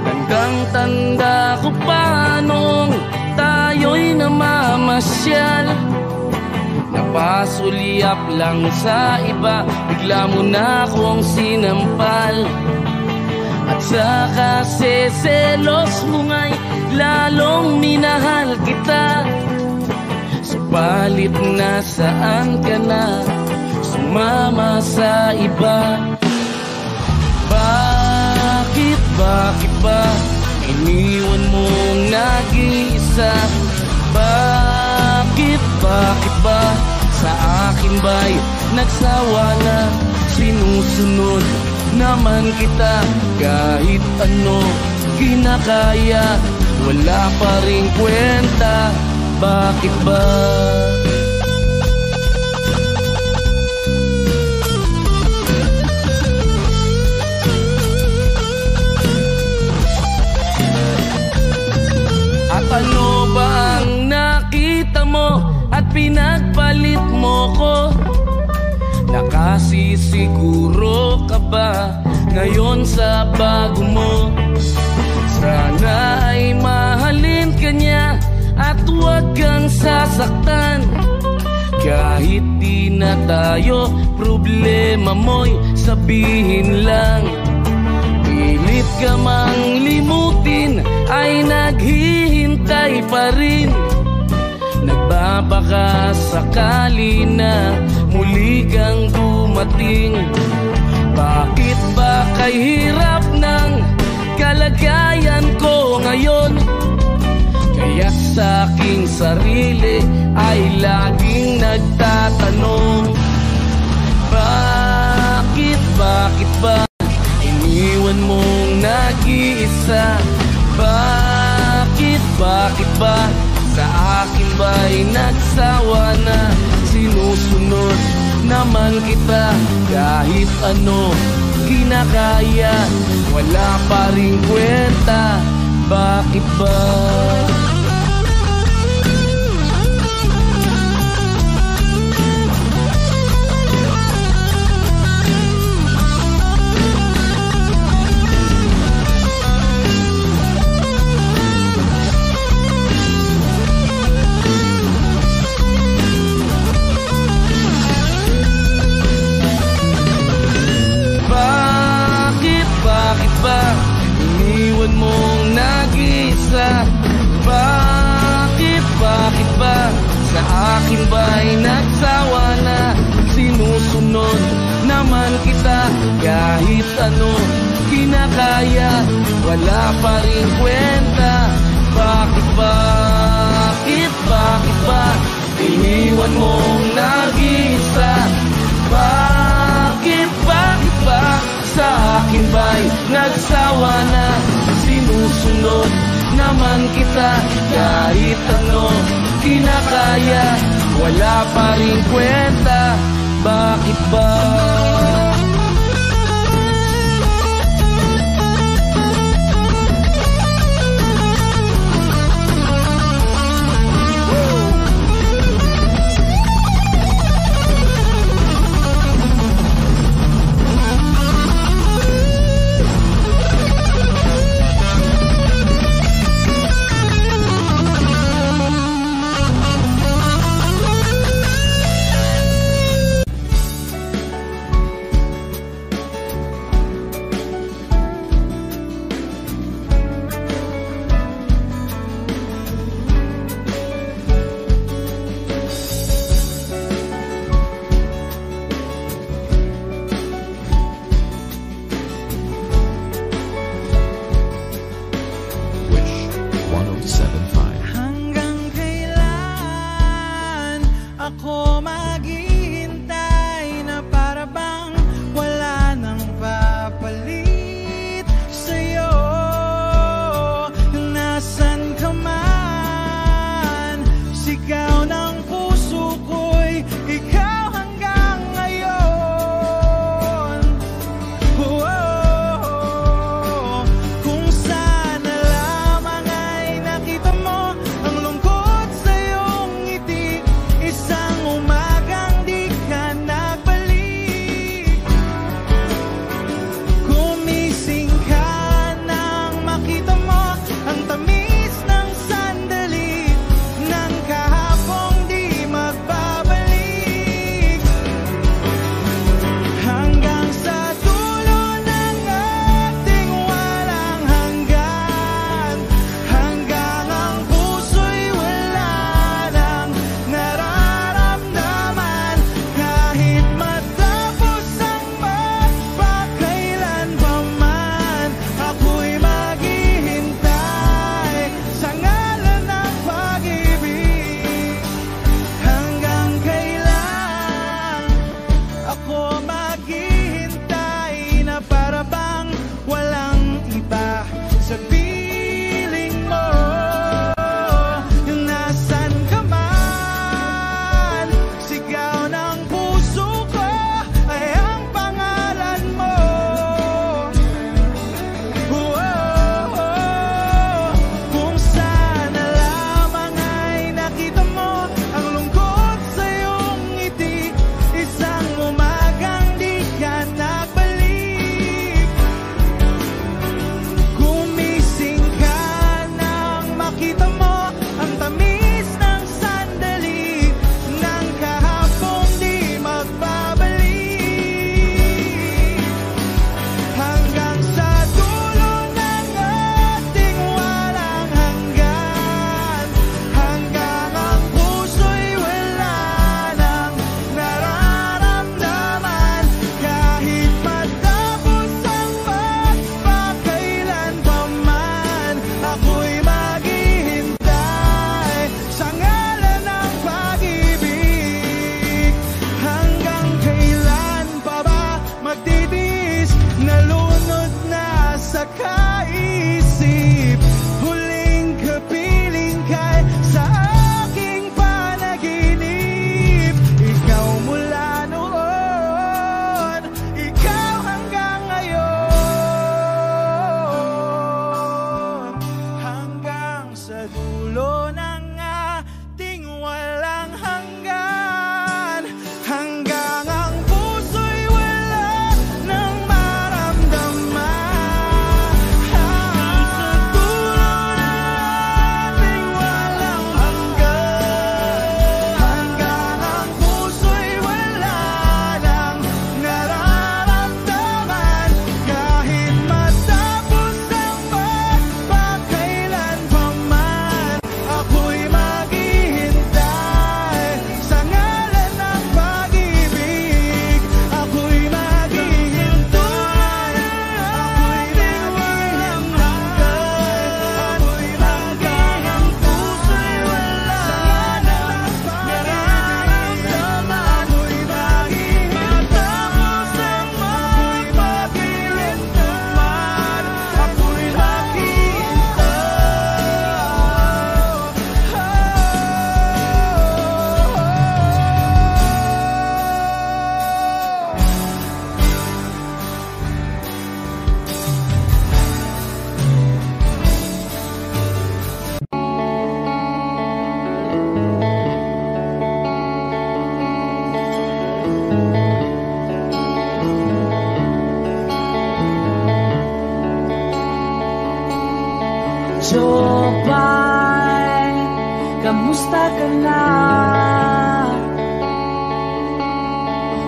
Tandang-tanda ko pa nung tayo'y namamasyal. Napasulyap lang sa iba, bigla mo na akong sinampal. At saka selos mo nga'y lalong minahal kita. Subalit nasaan ka na, sumama sa iba. Bakit ba iniwan mong nag-iisa? Bakit ba sa akin ba'y nagsawa na? Sinusunod naman kita kahit ano kinakaya, wala pa ring kwenta. Bakit ba? At ano ba ang nakita mo at pinagpalit mo ko? Nakasisiguro ka ba ngayon sa bago mo? Sana ay mahalin ka niya at huwag kang sasaktan. Kahit di na tayo, problema mo'y sabihin lang. Pilit ka mang limutin ay naghihintay pa rin. Nagbabaka sakali na muli kang dumating. Bakit ba kay hirap ng kalagayan ko ngayon? Kaya sa aking sarili ay laging nagtatanong, bakit ba iniwan mong nag-iisa? Bakit ba sa akin ba'y nagsawa na? Sinusunod naman kita kahit ano kinakaya, wala pa ring kwenta. Bakit ba? Bakit ba ano kinakaya, wala pa rin kwenta. Bakit ba iniwan mong nag-isa? Bakit ba sa akin ba'y nagsawa na? Sinusunod naman kita kahit ano kinakaya, wala pa rin kwenta. Bakit ba? Jopay, kamusta ka na?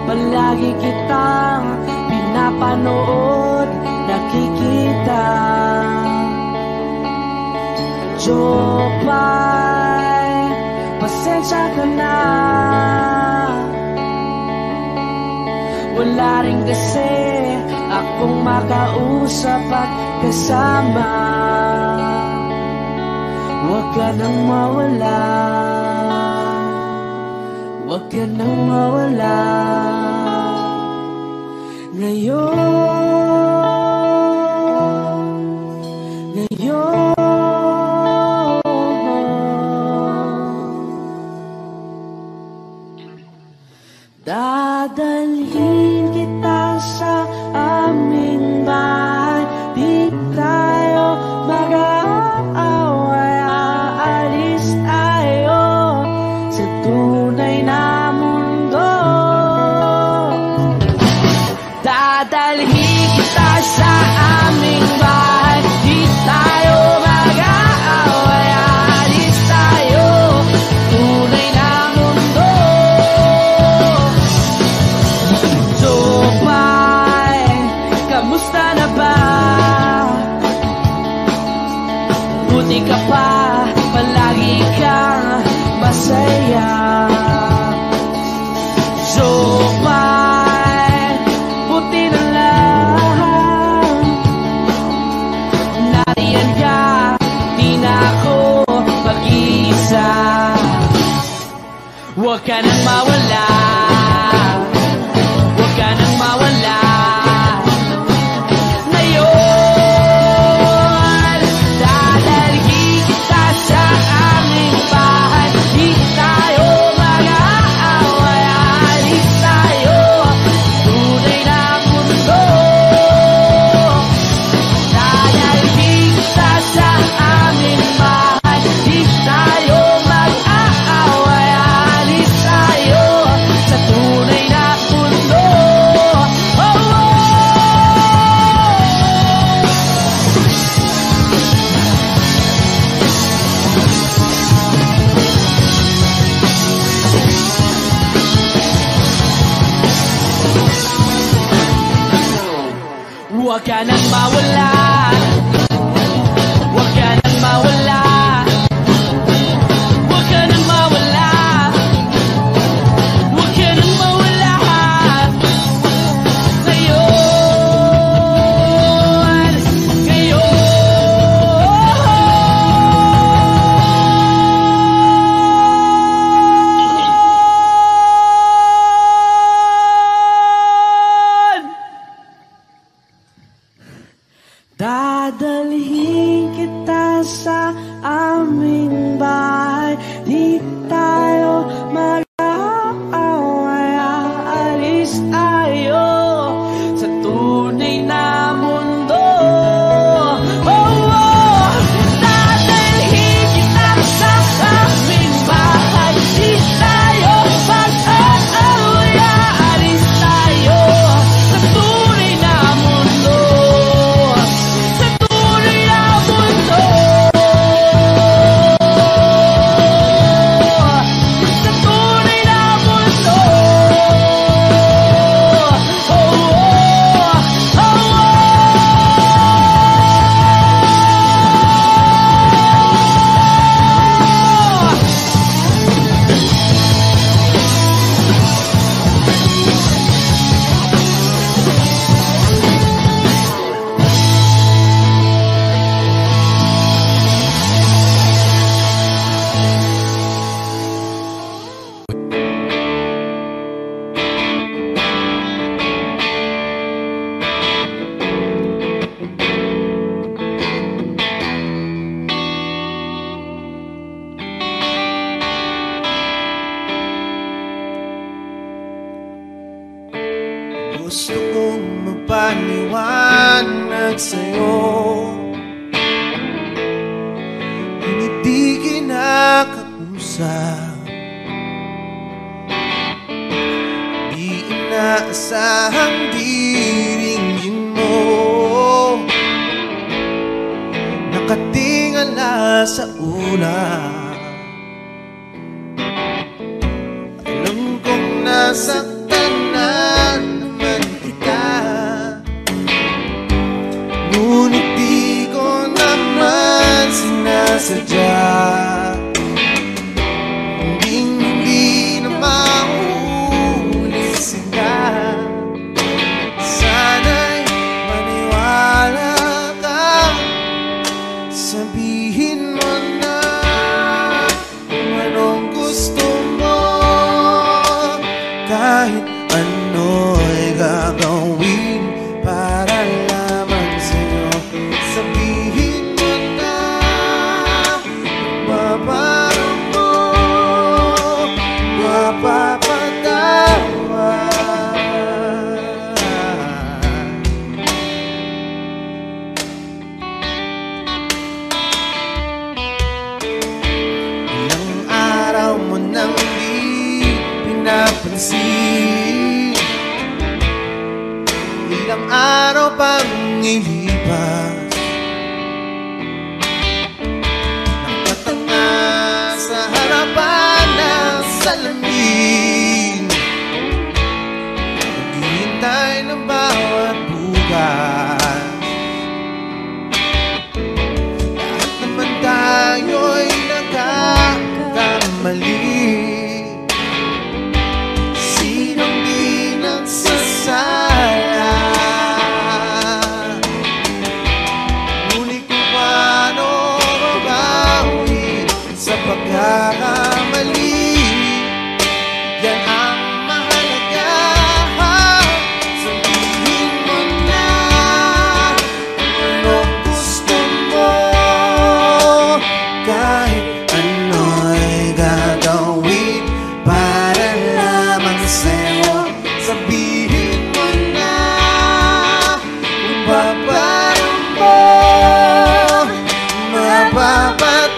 Palagi kitang pinapanood, nakikita. Jopay, pasensya ka na. Wala rin kasi akong makausap at kasama. Huwag ka nang mawala, huwag ka nang mawala. Ngayon dadalhin kita sa aming bahay. Di tayo mag-aaway, aalis tayo sa tunay na mundo. Dadalhin kita sa aming bahay. Di tayo mag-aaway, aalis tayo tunay na mundo. Jopay, kamusta na ba? Buti ka pa, palagi kang masaya. Jopay, buti na lang nariyan ka, di na ako mag-iisa. Huwag ka nang mawala, huwag ka nang mawala. Ngayon, dadalhin kita sa aming bahay. Di tayo mag-aaway, aalis tayo tunay na mundo. Dadalhin kita sa aming bahay. Di tayo mag-aaway, aalis tayo sa tunay na mundo. Oh, huwag ka nang mawala, huwag ka nang mawala, huwag ka nang mawala, huwag ka nang mawala. Ngayon, dadalhin kita sa aming bahay. Di tayo mag-aaway, aalis tayo sa tunay na mundo. Dadalhin kita sa aming bahay. Di tayo mag-aaway, aalis tayo sa tunay na mundo. Sa tunay na mundo. Sa tunay na mundo. Gusto kong magpaliwanag sa'yo, ngunit di kinakausap. Di inaasahang diringgin mo, nakatingala sa una. Alam kong nasaktan na naman kita, ngunit di ko naman sinasadya. Hindi na mauulit sila. Sana'y maniwala ka, sabihin mo na kung anong gusto mo. Kahit ano'y gagawin para lamang sa'yo. Sabihin mo na mababago mo, mapapatawa. Ilang araw mo nang di pinapansin, ilang araw pang ilipas, nakatanga sa harapan ng salamin, naghihintay ng bawat bukas. Lahat naman tayo'y nagkakamali, sinong di nagsasala. Ngunit kung paano mabawi sa pagkakamali, yan ang mahalaga. Sabihin mo na kung anong gusto mo, kahit ano'y gagawin para lamang sa'yo. Sabihin mo na kung paano mo mapapatawa.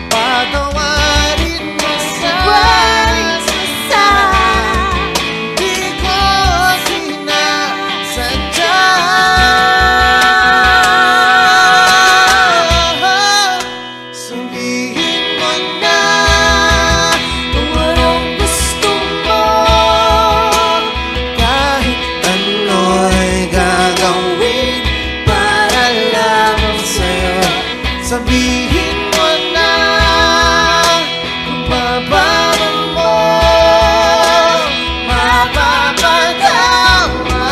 Patawarin mo sa di ko sinasadya. Sabihin mo na kung anong gusto mo, kahit ano'y gagawin para lamang sa'yo. Sabihin mo na kung paano mo mapapatawa.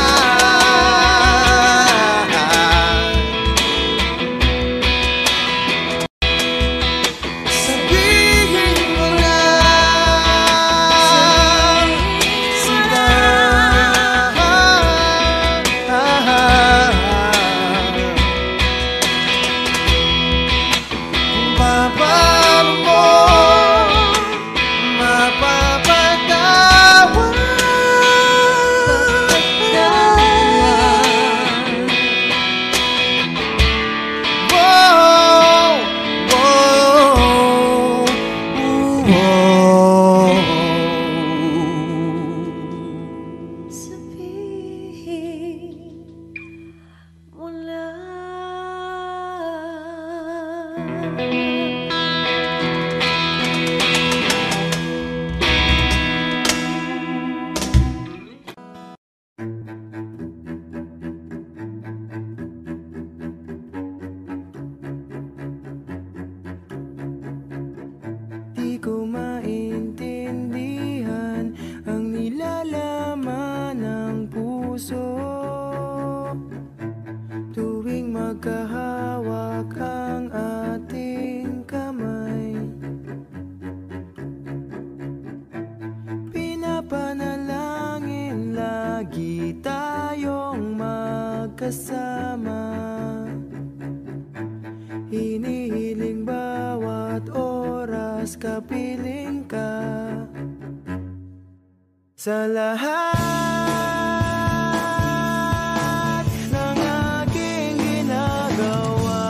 Sabihin mo na sila. Kung paano mo mapapatawa. Whoa, whoa, whoa. Sabihin mo lang. Di ko maintindihan ang nilalaman ng puso tuwing magkahawak ang ating kamay. Pinapanalangin lagi tayong magkasama, hinihiling bawat oras kapiling ka. Sa lahat ng aking ginagawa,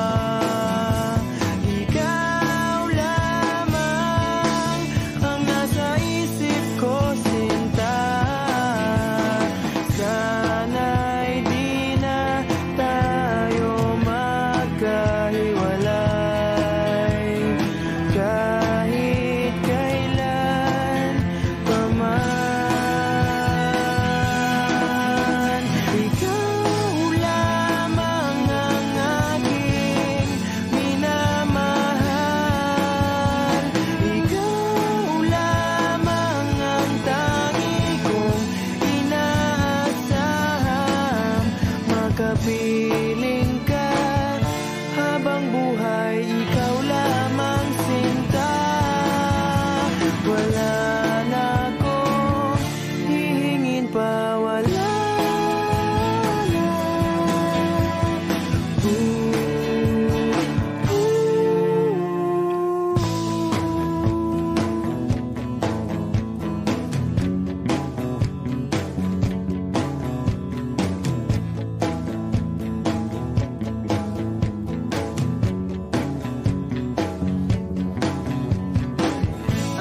ikaw lamang ang nasa isip ko, sinta. Sa makapiling ka. Habang buhay, ikaw lamang sinta. Wala na akong hihingin pa, wala na.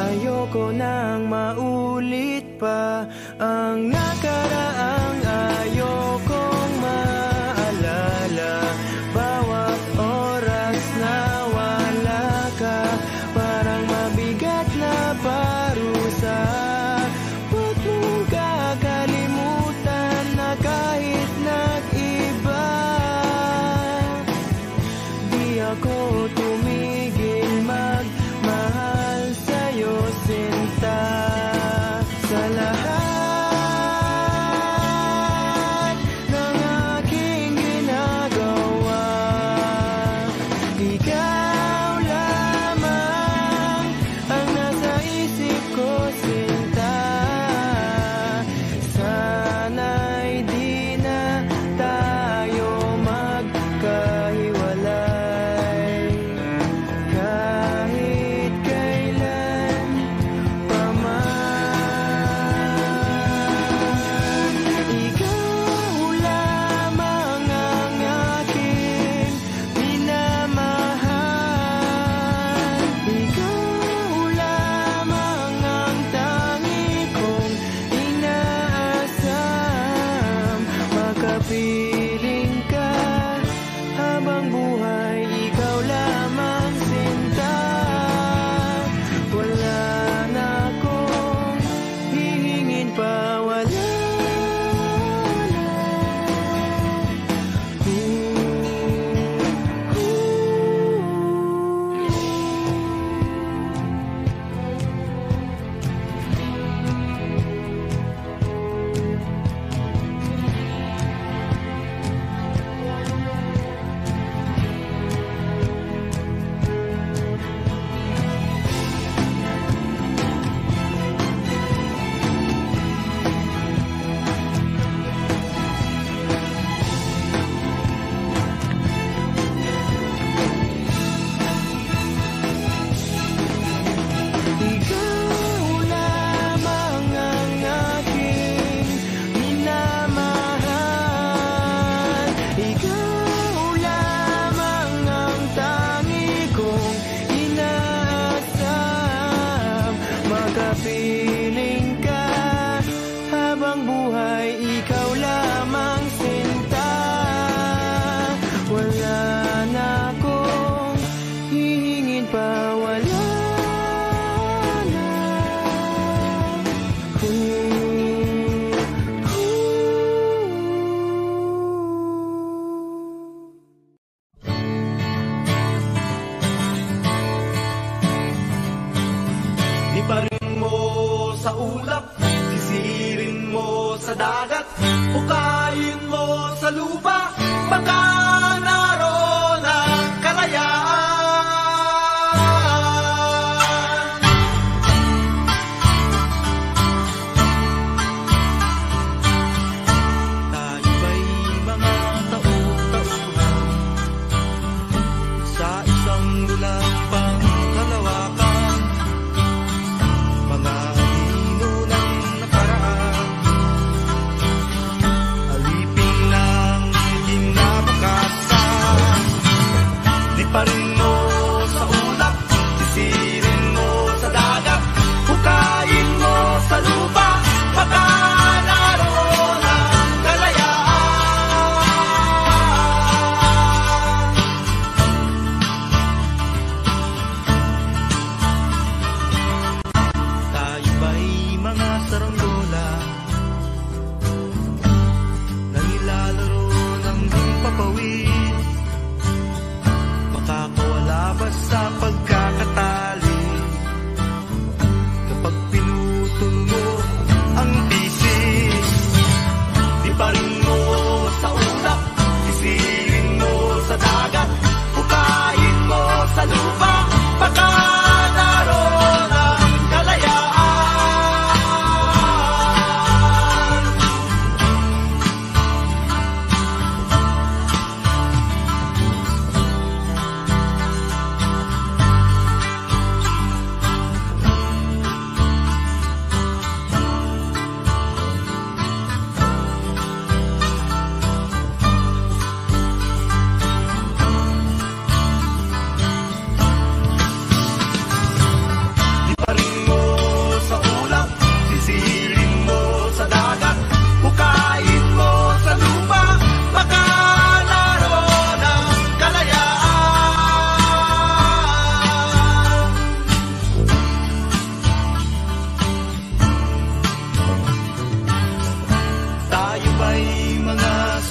Ayoko nang maulit pa ang nakaraang ayokong maalala. Bawat oras na wala ka, parang mabigat na parusa. Huwag mong kakalimutan na kahit nag-iba, di ako tumigil magmahal sa'yo, sinta. Sa lahat ng aking ginagawa, ikaw lamang ang nasa isip ko, sinta. Sana'y di na tayo magkahiwalay, kahit kailan pa man. Ikaw lamang ang aking minamahal. Ikaw lamang ang tangi kong inaasam. Makapiling ka habang buhay, ikaw lamang sinta. Wala na akong hihingin pa, wala na.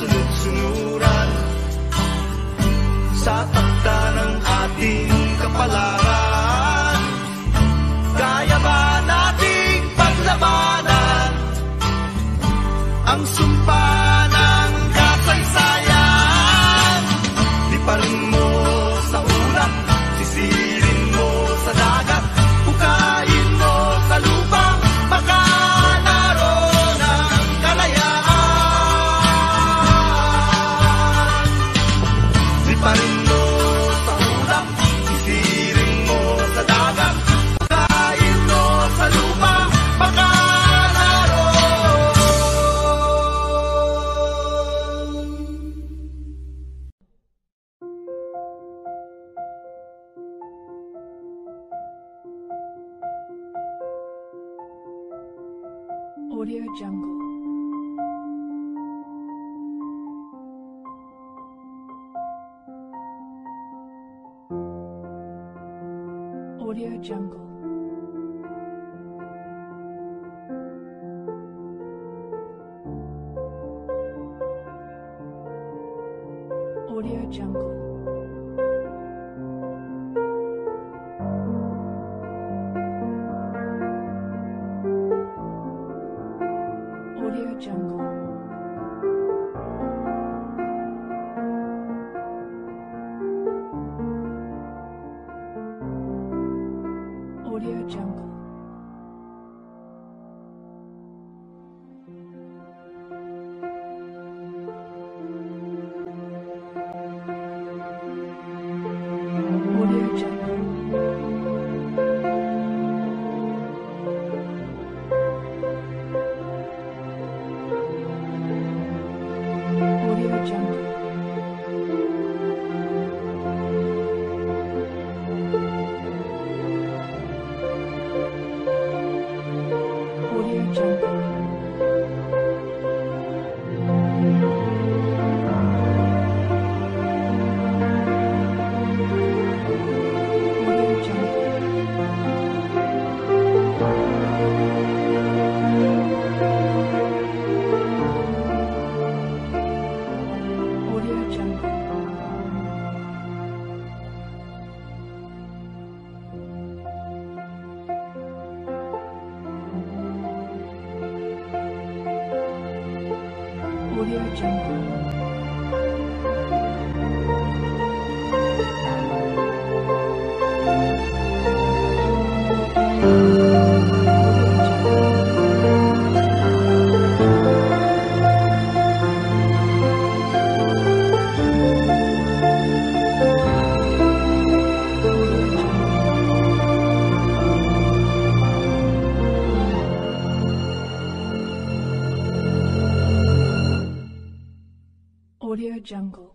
sunod-sunuran sa takda ng ating kapalaran. Kaya ba nating paglabanan ang sumpa ng kasaysayan? Liparin mo sa ulap, sisirin mo sa dagat, bukain mo sa lupa, baka naroon ang kalayaan. Liparin mo sa ulap, sisirin mo sa dagat, bukain mo sa lupa, baka Audio Jungle. Audio Jungle. Audio Jungle. Audio Jungle. Audio Jungle. Audio Jungle. Audio Jungle. Audio Jungle. Audio Jungle. Audio Jungle. Audio Jungle. Audio Jungle.